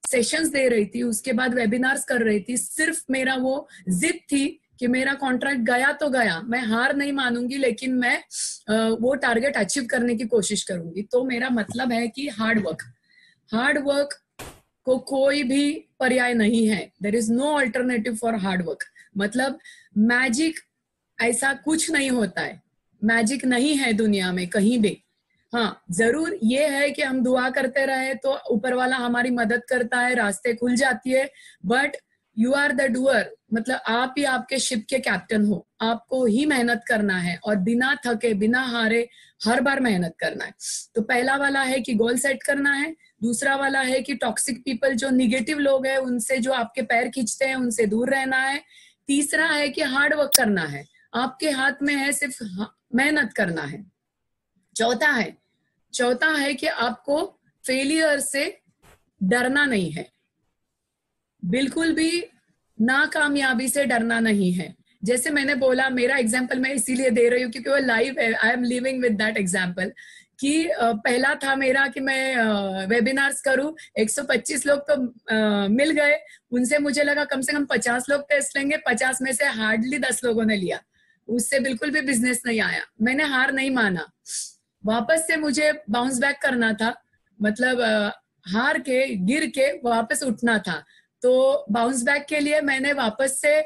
Speaker 1: सेशंस दे रही थी, उसके बाद वेबिनार्स कर रही थी। सिर्फ मेरा वो जिद थी कि मेरा कॉन्ट्रैक्ट गया तो गया, मैं हार नहीं मानूंगी, लेकिन मैं वो टारगेट अचीव करने की कोशिश करूंगी। तो मेरा मतलब है कि हार्ड वर्क को कोई भी पर्याय नहीं है। There is no alternative for hard work. मतलब मैजिक ऐसा कुछ नहीं होता है, मैजिक नहीं है दुनिया में कहीं भी। हाँ, जरूर ये है कि हम दुआ करते रहे तो ऊपर वाला हमारी मदद करता है, रास्ते खुल जाती है, but you are the doer. मतलब आप ही आपके शिप के कैप्टन हो, आपको ही मेहनत करना है और बिना थके बिना हारे हर बार मेहनत करना है। तो पहला वाला है कि गोल सेट करना है, दूसरा वाला है कि टॉक्सिक पीपल जो निगेटिव लोग हैं उनसे जो आपके पैर खींचते हैं उनसे दूर रहना है, तीसरा है कि हार्ड वर्क करना है, आपके हाथ में है सिर्फ मेहनत करना है, चौथा है कि आपको फेलियर से डरना नहीं है, बिल्कुल भी नाकामयाबी से डरना नहीं है। जैसे मैंने बोला, मेरा एग्जाम्पल मैं इसीलिए दे रही हूँ क्योंकि वो लाइव है, I am living with that example. कि पहला था मेरा कि मैं वेबिनार्स करूं, 125 लोग तो मिल गए, उनसे मुझे लगा कम से कम 50 लोग टेस्ट लेंगे, 50 में से हार्डली 10 लोगों ने लिया। उससे बिल्कुल भी बिजनेस नहीं आया। मैंने हार नहीं माना, वापस से मुझे बाउंस बैक करना था, मतलब हार के गिर के वापस उठना था। तो बाउंस बैक के लिए मैंने वापस से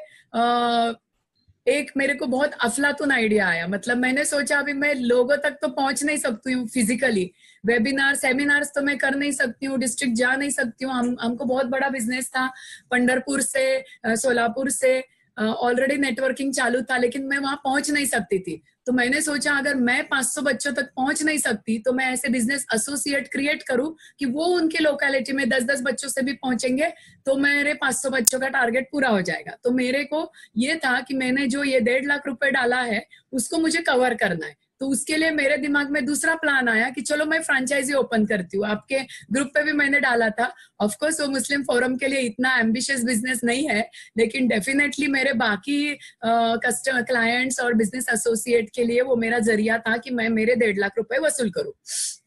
Speaker 1: एक मेरे को बहुत अफलातून आइडिया आया। मतलब मैंने सोचा अभी मैं लोगों तक तो पहुंच नहीं सकती हूँ फिजिकली, वेबिनार सेमिनार्स तो मैं कर नहीं सकती हूँ, डिस्ट्रिक्ट जा नहीं सकती हूँ। हमको बहुत बड़ा बिजनेस था, पंढरपुर से सोलापुर से ऑलरेडी नेटवर्किंग चालू था, लेकिन मैं वहां पहुंच नहीं सकती थी। तो मैंने सोचा अगर मैं 500 बच्चों तक पहुंच नहीं सकती तो मैं ऐसे बिजनेस एसोसिएट क्रिएट करूं कि वो उनके लोकेलिटी में 10-10 बच्चों से भी पहुंचेंगे, तो मेरे 500 बच्चों का टारगेट पूरा हो जाएगा। तो मेरे को ये था कि मैंने जो ये 1.5 लाख रुपए डाला है उसको मुझे कवर करना है। तो उसके लिए मेरे दिमाग में दूसरा प्लान आया कि चलो मैं फ्रेंचाइजी ओपन करती हूँ। आपके ग्रुप पे भी मैंने डाला था। ऑफकोर्स वो मुस्लिम फोरम के लिए इतना एम्बिशियस बिजनेस नहीं है, लेकिन डेफिनेटली मेरे बाकी कस्टमर क्लाइंट्स और बिजनेस एसोसिएट के लिए वो मेरा जरिया था कि मैं मेरे 1.5 लाख रुपए वसूल करूँ।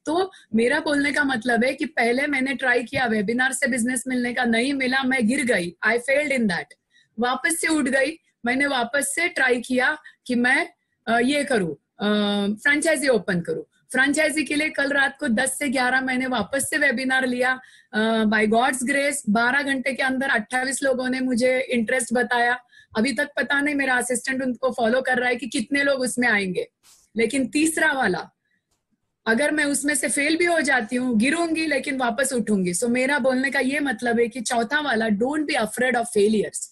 Speaker 1: तो मेरा बोलने का मतलब है कि पहले मैंने ट्राई किया, वेबिनार से बिजनेस मिलने का, नहीं मिला, मैं गिर गई, आई फेल्ड इन दैट। वापस से उठ गई, मैंने वापस से ट्राई किया कि मैं ये करूँ, फ्रेंचाइजी ओपन करूँ। फ्रेंचाइजी के लिए कल रात को 10 से 11 मैंने वापस से वेबिनार लिया। बाय गॉड्स ग्रेस 12 घंटे के अंदर 28 लोगों ने मुझे इंटरेस्ट बताया। अभी तक पता नहीं, मेरा असिस्टेंट उनको फॉलो कर रहा है कि कितने लोग उसमें आएंगे। लेकिन तीसरा वाला, अगर मैं उसमें से फेल भी हो जाती हूँ, गिरूंगी लेकिन वापस उठूंगी। सो मेरा बोलने का ये मतलब है कि चौथा वाला, don't be afraid of failures.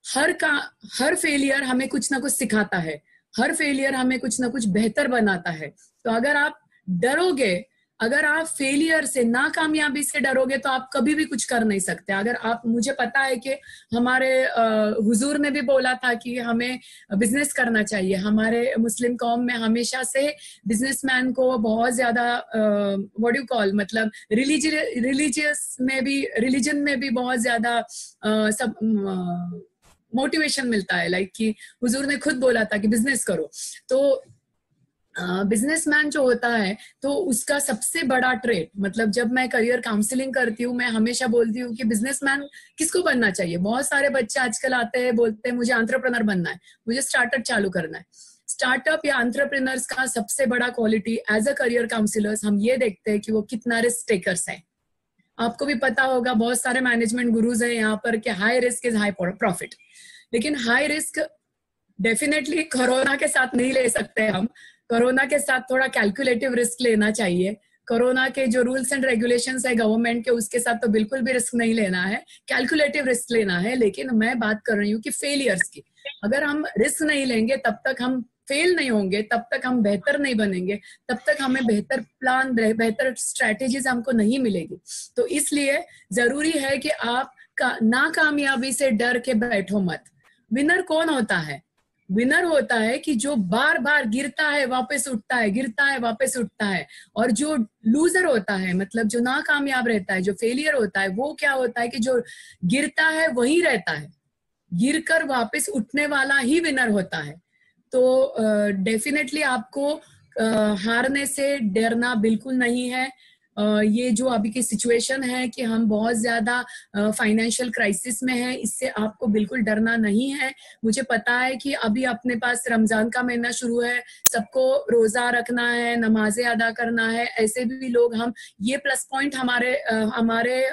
Speaker 1: Her failure हमें कुछ ना कुछ सिखाता है, हर फेलियर हमें कुछ ना कुछ बेहतर बनाता है। तो अगर आप डरोगे, अगर आप फेलियर से, नाकामयाबी से डरोगे तो आप कभी भी कुछ कर नहीं सकते। अगर आप, मुझे पता है कि हमारे हुजूर ने भी बोला था कि हमें बिजनेस करना चाहिए। हमारे मुस्लिम कौम में हमेशा से बिजनेसमैन को बहुत ज्यादा व्हाट डू कॉल, मतलब रिलीजन में भी बहुत ज्यादा सब मोटिवेशन मिलता है। लाइक कि हुजूर ने खुद बोला था कि बिजनेस करो। तो बिजनेसमैन जो होता है तो उसका सबसे बड़ा ट्रेट, मतलब जब मैं करियर काउंसलिंग करती हूँ मैं हमेशा बोलती हूँ कि बिजनेसमैन किसको बनना चाहिए। बहुत सारे बच्चे आजकल आते हैं, बोलते हैं मुझे एंटरप्रेन्योर बनना है, मुझे स्टार्टअप चालू करना है। स्टार्टअप या एंटरप्रेन्योर्स का सबसे बड़ा quality as a career counsellors हम ये देखते हैं कि वो कितना रिस्क टेकर्स है। आपको भी पता होगा, बहुत सारे मैनेजमेंट गुरुज हैं यहाँ पर कि high risk is high profit. लेकिन हाई रिस्क डेफिनेटली कोरोना के साथ नहीं ले सकते हम। कोरोना के साथ थोड़ा कैलकुलेटिव रिस्क लेना चाहिए। कोरोना के जो रूल्स एंड रेगुलेशंस है गवर्नमेंट के, उसके साथ तो बिल्कुल भी रिस्क नहीं लेना है, कैलकुलेटिव रिस्क लेना है। लेकिन मैं बात कर रही हूँ कि फेलियर्स की। अगर हम रिस्क नहीं लेंगे तब तक हम फेल नहीं होंगे, तब तक हम बेहतर नहीं बनेंगे, तब तक हमें बेहतर प्लान, बेहतर स्ट्रेटेजीज हमको नहीं मिलेगी। तो इसलिए जरूरी है कि आप नाकामयाबी से डर के बैठो मत। विनर कौन होता है? विनर होता है कि जो बार बार गिरता है वापस उठता है, गिरता है वापस उठता है। और जो लूजर होता है, मतलब जो नाकामयाब रहता है, जो फेलियर होता है, वो क्या होता है कि जो गिरता है वही रहता है, गिरकर वापस उठने वाला ही विनर होता है। तो डेफिनेटली आपको हारने से डरना बिल्कुल नहीं है। ये जो अभी की सिचुएशन है कि हम बहुत ज्यादा फाइनेंशियल क्राइसिस में है, इससे आपको बिल्कुल डरना नहीं है। मुझे पता है कि अभी अपने पास रमजान का महीना शुरू है, सबको रोजा रखना है, नमाजें अदा करना है। ऐसे भी लोग, हम ये प्लस पॉइंट हमारे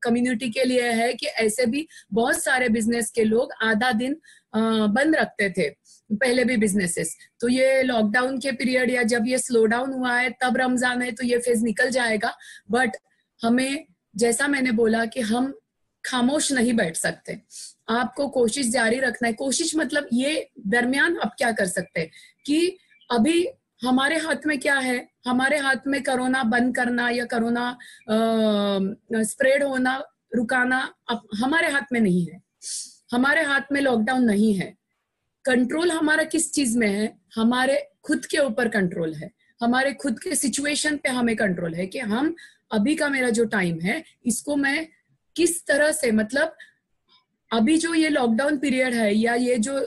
Speaker 1: कम्युनिटी के लिए है कि ऐसे भी बहुत सारे बिजनेस के लोग आधा दिन बंद रखते थे पहले भी बिजनेसेस। तो ये लॉकडाउन के पीरियड या जब ये स्लो डाउन हुआ है तब रमजान है, तो ये फेज निकल जाएगा। बट हमें, जैसा मैंने बोला कि हम खामोश नहीं बैठ सकते, आपको कोशिश जारी रखना है। कोशिश मतलब ये दरमियान आप क्या कर सकते हैं कि अभी हमारे हाथ में क्या है? हमारे हाथ में कोरोना बंद करना या कोरोना स्प्रेड होना रुकाना अब हमारे हाथ में नहीं है। हमारे हाथ में लॉकडाउन नहीं है। कंट्रोल हमारा किस चीज में है? हमारे खुद के ऊपर कंट्रोल है, हमारे खुद के सिचुएशन पे हमें कंट्रोल है कि हम अभी का मेरा जो टाइम है इसको मैं किस तरह से, मतलब अभी जो ये लॉकडाउन पीरियड है या ये जो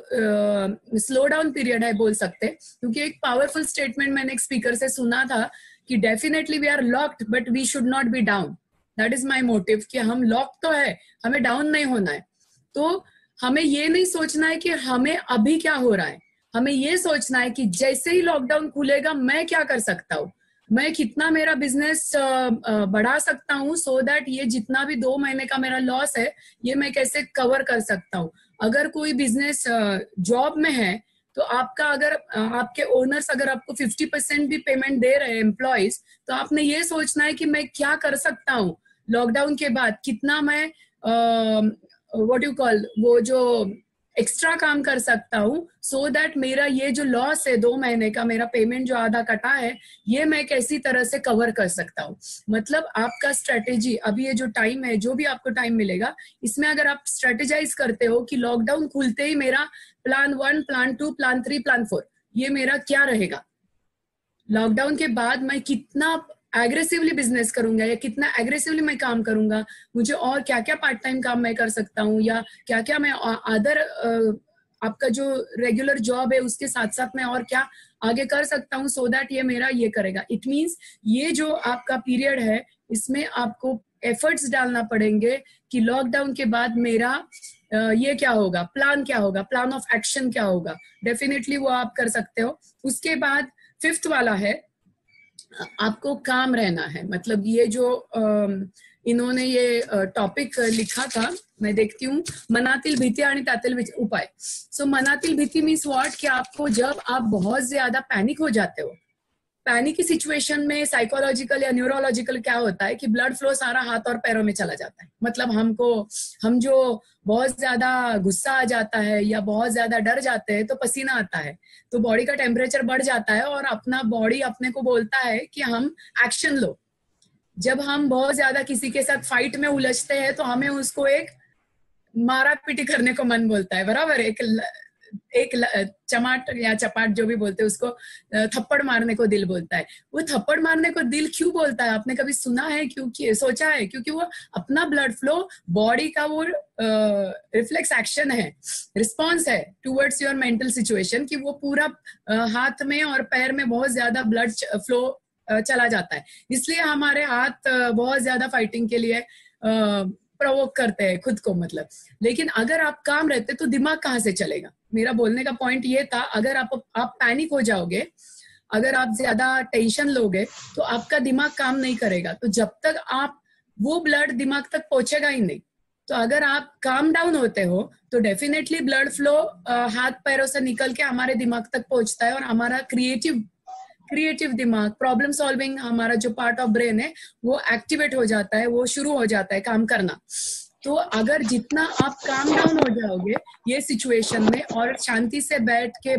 Speaker 1: स्लो डाउन पीरियड है बोल सकते, क्योंकि एक पावरफुल स्टेटमेंट मैंने एक स्पीकर से सुना था कि definitely we are locked but we should not be down. That is my motive कि हम लॉक तो है, हमें डाउन नहीं होना है। तो हमें ये नहीं सोचना है कि हमें अभी क्या हो रहा है, हमें ये सोचना है कि जैसे ही लॉकडाउन खुलेगा मैं क्या कर सकता हूँ, मैं कितना मेरा बिजनेस बढ़ा सकता हूँ, सो दैट ये जितना भी 2 महीने का मेरा लॉस है ये मैं कैसे कवर कर सकता हूँ। अगर कोई बिजनेस जॉब में है तो आपका अगर आपके ओनर्स अगर आपको 50% भी पेमेंट दे रहे हैं एम्प्लॉइज, तो आपने ये सोचना है कि मैं क्या कर सकता हूँ लॉकडाउन के बाद, कितना मैं व्हाट यू कॉल वो जो एक्स्ट्रा काम कर सकता हूँ, सो दैट मेरा ये जो लॉस है 2 महीने का, मेरा पेमेंट जो आधा कटा है, ये मैं कैसी तरह से कवर कर सकता हूँ। मतलब आपका स्ट्रेटेजी, अभी ये जो टाइम है, जो भी आपको टाइम मिलेगा, इसमें अगर आप स्ट्रेटेजाइज करते हो कि लॉकडाउन खुलते ही मेरा प्लान 1, प्लान 2, प्लान 3, प्लान 4 ये मेरा क्या रहेगा, लॉकडाउन के बाद मैं कितना एग्रेसिवली बिजनेस करूंगा या कितना एग्रेसिवली मैं काम करूंगा, मुझे और क्या क्या पार्ट टाइम काम मैं कर सकता हूँ, या क्या क्या मैं अदर आपका जो रेगुलर जॉब है उसके साथ साथ मैं और क्या आगे कर सकता हूँ, सो दैट ये मेरा ये करेगा। इट मीन्स ये जो आपका पीरियड है इसमें आपको एफर्ट्स डालना पड़ेंगे कि लॉकडाउन के बाद मेरा ये क्या होगा, प्लान क्या होगा, प्लान ऑफ एक्शन क्या होगा, डेफिनेटली वो आप कर सकते हो। उसके बाद 5th वाला है, आपको काम रहना है। मतलब ये जो इन्होंने ये टॉपिक लिखा था, मैं देखती हूँ, मनातील भीती आणि त्यातील उपाय। सो मनातील भीती मीन्स व्हाट, कि आपको जब आप बहुत ज्यादा पैनिक हो जाते हो, पैनिक की सिचुएशन में साइकोलॉजिकल या न्यूरोलॉजिकल क्या होता है कि ब्लड फ्लो सारा हाथ और पैरों में चला जाता है। मतलब हम जो बहुत ज्यादा गुस्सा आ जाता है या बहुत ज्यादा डर जाते हैं तो पसीना आता है, तो बॉडी का टेम्परेचर बढ़ जाता है और अपना बॉडी अपने को बोलता है कि हम एक्शन लो। जब हम बहुत ज्यादा किसी के साथ फाइट में उलझते हैं तो हमें उसको एक मारा पीटी करने को मन बोलता है, बराबर, एक चमाट या चपाट जो भी बोलते हैं उसको, थप्पड़ मारने को दिल बोलता है। वो थप्पड़ मारने को दिल क्यों बोलता है, आपने कभी सुना है, क्योंकि सोचा है? क्योंकि वो अपना ब्लड फ्लो, बॉडी का वो रिफ्लेक्स एक्शन है, रिस्पॉन्स है टुवर्ड्स योर मेंटल सिचुएशन, कि वो पूरा हाथ में और पैर में बहुत ज्यादा ब्लड फ्लो चला जाता है, इसलिए हमारे हाथ बहुत ज्यादा फाइटिंग के लिए प्रोवोक करते हैं खुद को। मतलब लेकिन अगर आप काम रहते तो दिमाग कहाँ से चलेगा। मेरा बोलने का पॉइंट ये था, अगर आप पैनिक हो जाओगे, अगर आप ज्यादा टेंशन लोगे तो आपका दिमाग काम नहीं करेगा, तो जब तक आप वो ब्लड दिमाग तक पहुंचेगा ही नहीं। तो अगर आप काम डाउन होते हो तो डेफिनेटली ब्लड फ्लो हाथ पैरों से निकल के हमारे दिमाग तक पहुंचता है और हमारा क्रिएटिव दिमाग, प्रॉब्लम सॉल्विंग, हमारा जो पार्ट ऑफ ब्रेन है वो एक्टिवेट हो जाता है, वो शुरू हो जाता है काम करना। तो अगर जितना आप काम डाउन हो जाओगे ये सिचुएशन में और शांति से बैठ के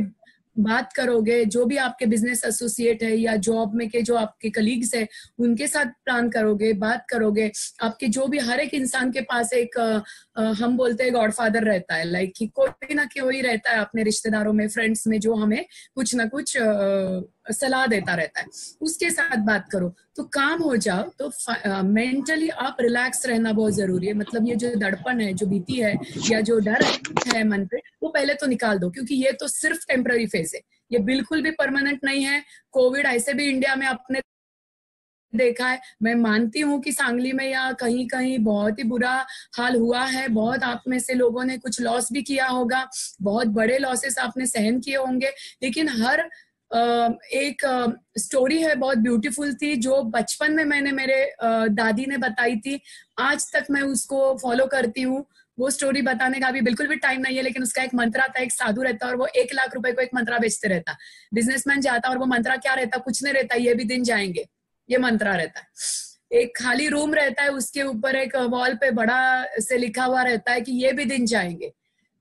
Speaker 1: बात करोगे, जो भी आपके बिजनेस एसोसिएट है या जॉब में के जो आपके कलीग्स है उनके साथ प्लान करोगे, बात करोगे, आपके जो भी हर एक इंसान के पास एक हम बोलते हैं गॉडफादर रहता है, लाइक कि कोई ना कोई रहता है अपने रिश्तेदारों में, फ्रेंड्स में, जो हमें कुछ ना कुछ सलाह देता रहता है, उसके साथ बात करो तो काम हो जाओ। तो मेंटली आप रिलैक्स रहना बहुत जरूरी है। मतलब ये जो दड़पन है, जो भीति है या जो डर है मन पे, वो पहले तो निकाल दो, क्योंकि ये तो सिर्फ टेम्पररी फेज है, ये बिल्कुल भी परमानेंट नहीं है। कोविड ऐसे भी इंडिया में आपने देखा है, मैं मानती हूँ कि सांगली में या कहीं कहीं बहुत ही बुरा हाल हुआ है, बहुत आप में से लोगों ने कुछ लॉस भी किया होगा, बहुत बड़े लॉसेस आपने सहन किए होंगे, लेकिन हर एक स्टोरी है बहुत ब्यूटीफुल थी, जो बचपन में मैंने मेरे दादी ने बताई थी, आज तक मैं उसको फॉलो करती हूँ। वो स्टोरी बताने का अभी बिल्कुल भी टाइम नहीं है, लेकिन उसका एक मंत्रा था, एक साधु रहता और वो 1 लाख रुपए को एक मंत्रा बेचते रहता, बिजनेसमैन जाता और वो मंत्रा क्या रहता, कुछ नहीं रहता, ये भी दिन जाएंगे, ये मंत्रा रहता है। एक खाली रूम रहता है, उसके ऊपर एक वॉल पे बड़ा से लिखा हुआ रहता है कि ये भी दिन जाएंगे।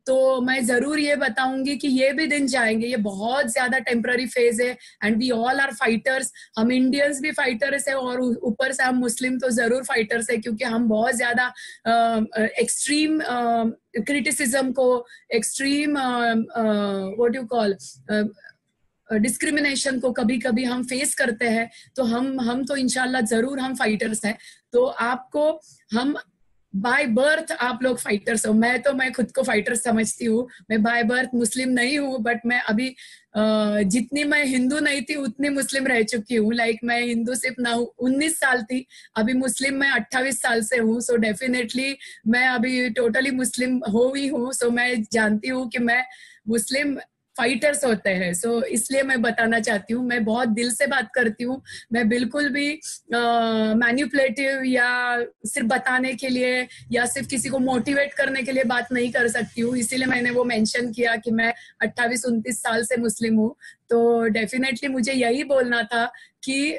Speaker 1: तो मैं जरूर ये बताऊंगी कि ये भी दिन जाएंगे, ये बहुत ज्यादा टेम्पररी फेज है and we all are fighters. हम इंडियंस भी फाइटर्स है और ऊपर से हम मुस्लिम तो जरूर फाइटर्स है, क्योंकि हम बहुत ज्यादा एक्सट्रीम क्रिटिसिज्म को, extreme what you call discrimination को कभी कभी हम फेस करते हैं। तो हम तो इंशाल्लाह जरूर हम फाइटर्स हैं। तो आपको, हम बाय बर्थ आप लोग फाइटर्स हो, मैं खुद को फाइटर समझती हूँ। मैं बाय बर्थ मुस्लिम नहीं हूँ, बट मैं अभी जितनी मैं हिंदू नहीं थी उतनी मुस्लिम रह चुकी हूँ। लाइक मैं हिंदू सिर्फ 19 साल थी, अभी मुस्लिम मैं 28 साल से हूँ। सो डेफिनेटली मैं अभी टोटली मुस्लिम हो ही हूँ। सो मैं जानती हूँ कि मैं मुस्लिम फाइटर्स होते हैं। सो इसलिए मैं बताना चाहती हूँ, मैं बहुत दिल से बात करती हूँ, मैं बिल्कुल भी मैन्युपुलेटिव या सिर्फ बताने के लिए या सिर्फ किसी को मोटिवेट करने के लिए बात नहीं कर सकती हूँ। इसीलिए मैंने वो मेंशन किया कि मैं 28-29 साल से मुस्लिम हूँ। तो डेफिनेटली मुझे यही बोलना था कि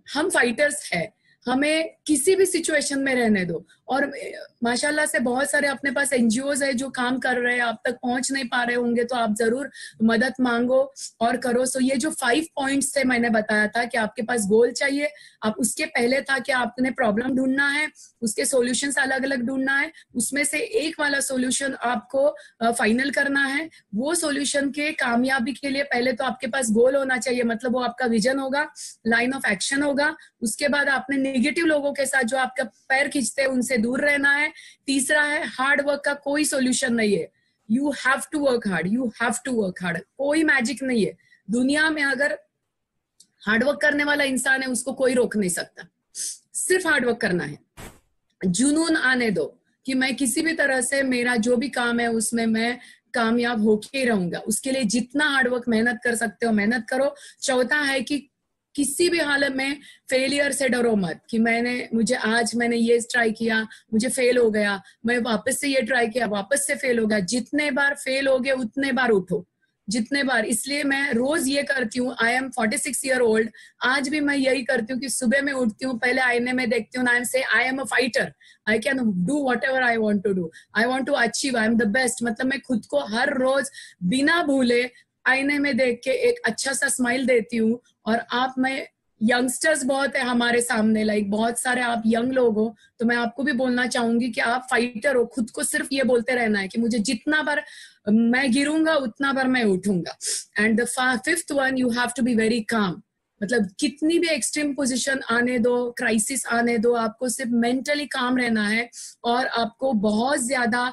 Speaker 1: हम फाइटर्स हैं, हमें किसी भी सिचुएशन में रहने दो। और माशाल्लाह से बहुत सारे अपने पास एनजीओज है जो काम कर रहे हैं, आप तक पहुंच नहीं पा रहे होंगे तो आप जरूर मदद मांगो और करो। सो ये जो 5 पॉइंट्स थे मैंने बताया था कि आपके पास गोल चाहिए, आप उसके पहले था कि आपने प्रॉब्लम ढूंढना है, उसके सॉल्यूशंस अलग अलग ढूंढना है, उसमें से एक वाला सॉल्यूशन आपको फाइनल करना है। वो सॉल्यूशन के कामयाबी के लिए पहले तो आपके पास गोल होना चाहिए, मतलब वो आपका विजन होगा, लाइन ऑफ एक्शन होगा। उसके बाद आपने नेगेटिव लोगों के साथ जो आपका पैर खींचते हैं उनसे दूर रहना है। तीसरा है हार्ड वर्क का कोई सॉल्यूशन नहीं है, you have to work hard, you have to work hard, कोई मैजिक नहीं है दुनिया में। अगर हार्डवर्क करने वाला इंसान है उसको कोई रोक नहीं सकता, सिर्फ हार्डवर्क करना है। जुनून आने दो कि मैं किसी भी तरह से मेरा जो भी काम है उसमें मैं कामयाब होके रहूंगा, उसके लिए जितना हार्डवर्क मेहनत कर सकते हो मेहनत करो। चौथा है कि किसी भी हालत में फेलियर से डरो मत कि मैंने ये ट्राई किया, मुझे फेल हो गया, मैं वापस से ये ट्राई किया, वापस से फेल हो गया। जितने बार फेल हो गए उतने बार उठो, जितने बार। इसलिए मैं रोज ये करती हूँ, आई एम 46 ईयर ओल्ड, आज भी मैं यही करती हूँ कि सुबह में उठती हूँ, पहले आईने में देखती हूँ, I am a fighter, I can do whatever I want to do, I want to achieve, I am the best. मतलब मैं खुद को हर रोज बिना भूले आईने में देख के एक अच्छा सा स्माइल देती हूँ। और मैं यंगस्टर्स बहुत है हमारे सामने, लाइक बहुत सारे आप यंग लोग हो, तो मैं आपको भी बोलना चाहूंगी कि आप फाइटर हो। खुद को सिर्फ ये बोलते रहना है कि मुझे जितना बार मैं गिरूंगा उतना बार मैं उठूंगा। And the 5th one, you have to be very calm. मतलब कितनी भी एक्सट्रीम पोजीशन आने दो, क्राइसिस आने दो, आपको सिर्फ मेंटली काम रहना है। और आपको बहुत ज्यादा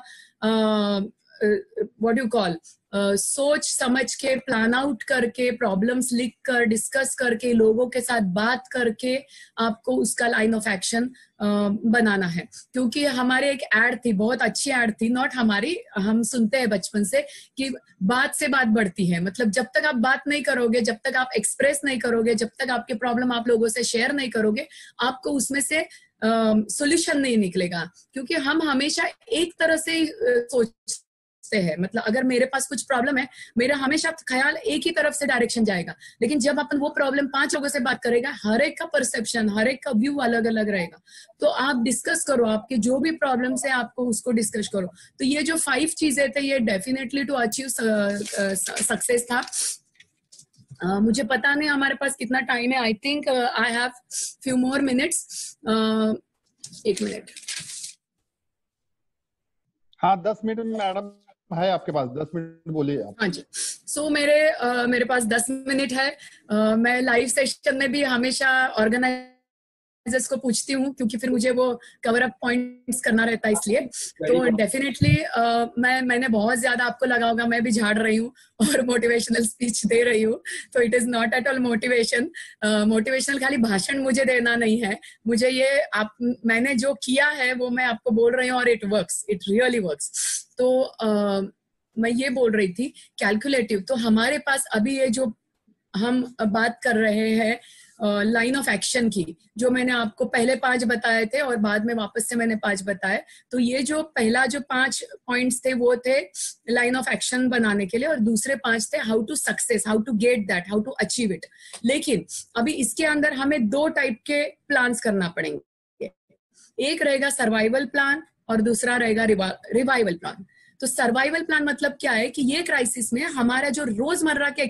Speaker 1: व्हाट यू कॉल सोच समझ के, प्लान आउट करके, प्रॉब्लम्स लिख कर, डिस्कस करके, लोगों के साथ बात करके आपको उसका लाइन ऑफ एक्शन बनाना है। क्योंकि हमारे एक एड थी, बहुत अच्छी एड थी, नॉट हमारी, हम सुनते हैं बचपन से कि बात से बात बढ़ती है। मतलब जब तक आप बात नहीं करोगे, जब तक आप एक्सप्रेस नहीं करोगे, जब तक आपके प्रॉब्लम आप लोगों से शेयर नहीं करोगे, आपको उसमें से सॉल्यूशन नहीं निकलेगा। क्योंकि हम हमेशा एक तरह से सोचते है, मतलब अगर मेरे पास कुछ प्रॉब्लम है, मेरा हमेशा ख्याल एक ही तरफ से डायरेक्शन जाएगा। लेकिन जब अपन वो प्रॉब्लम 5 लोगों से बात करेगा, हर एक का परसेप्शन, हर एक का व्यू अलग अलग रहेगा। तो आप डिस्कस करो, आपके जो भी प्रॉब्लम्स है आपको उसको डिस्कस करो। तो ये जो 5 चीजें थे, ये डेफिनेटली टू अचीव सक्सेस था। मुझे पता नहीं हमारे पास कितना टाइम है, I think I have few more minutes. 1 minute.
Speaker 2: हाँ, 10 मिनट मैडम है आपके पास, 10 मिनट बोलिए आप।
Speaker 1: हाँ जी। सो मेरे पास 10 मिनट है। मैं लाइव सेशन में भी हमेशा ऑर्गेनाइजर्स को पूछती हूँ, क्योंकि फिर मुझे वो कवर अप पॉइंट्स करना रहता है, इसलिए। तो डेफिनेटली मैंने बहुत ज्यादा, आपको लगा होगा मैं भी झाड़ रही हूँ और मोटिवेशनल स्पीच दे रही हूँ। तो it is not at all motivation. Motivational खाली भाषण मुझे देना नहीं है, मुझे ये मैंने जो किया है वो मैं आपको बोल रही हूँ, और it works, it really works. तो मैं ये बोल रही थी कैलकुलेटिव। तो हमारे पास अभी ये जो हम बात कर रहे हैं लाइन ऑफ एक्शन की, जो मैंने आपको पहले 5 बताए थे और बाद में वापस से मैंने 5 बताए। तो ये जो पहला जो 5 पॉइंट्स थे वो थे लाइन ऑफ एक्शन बनाने के लिए, और दूसरे 5 थे how to success, how to get that, how to achieve it. लेकिन अभी इसके अंदर हमें 2 टाइप के प्लान्स करना पड़ेंगे। एक रहेगा सर्वाइवल प्लान और दूसरा रहेगा रिवाइवल प्लान। तो सर्वाइवल प्लान मतलब क्या है कि ये क्राइसिस में हमारा जो रोजमर्रा के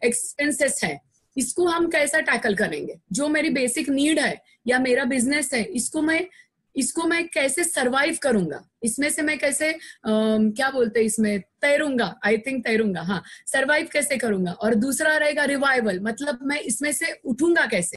Speaker 1: एक्सपेंसेस है, इसको हम कैसा टैकल करेंगे। जो मेरी बेसिक नीड है या मेरा बिजनेस है, इसको मैं कैसे सरवाइव करूंगा, इसमें से मैं कैसे क्या बोलते हैं इसमें, तैरूंगा, आई थिंक तैरूंगा, हाँ, सरवाइव कैसे करूंगा। और दूसरा रहेगा रिवाइवल, मतलब मैं इसमें से उठूंगा कैसे।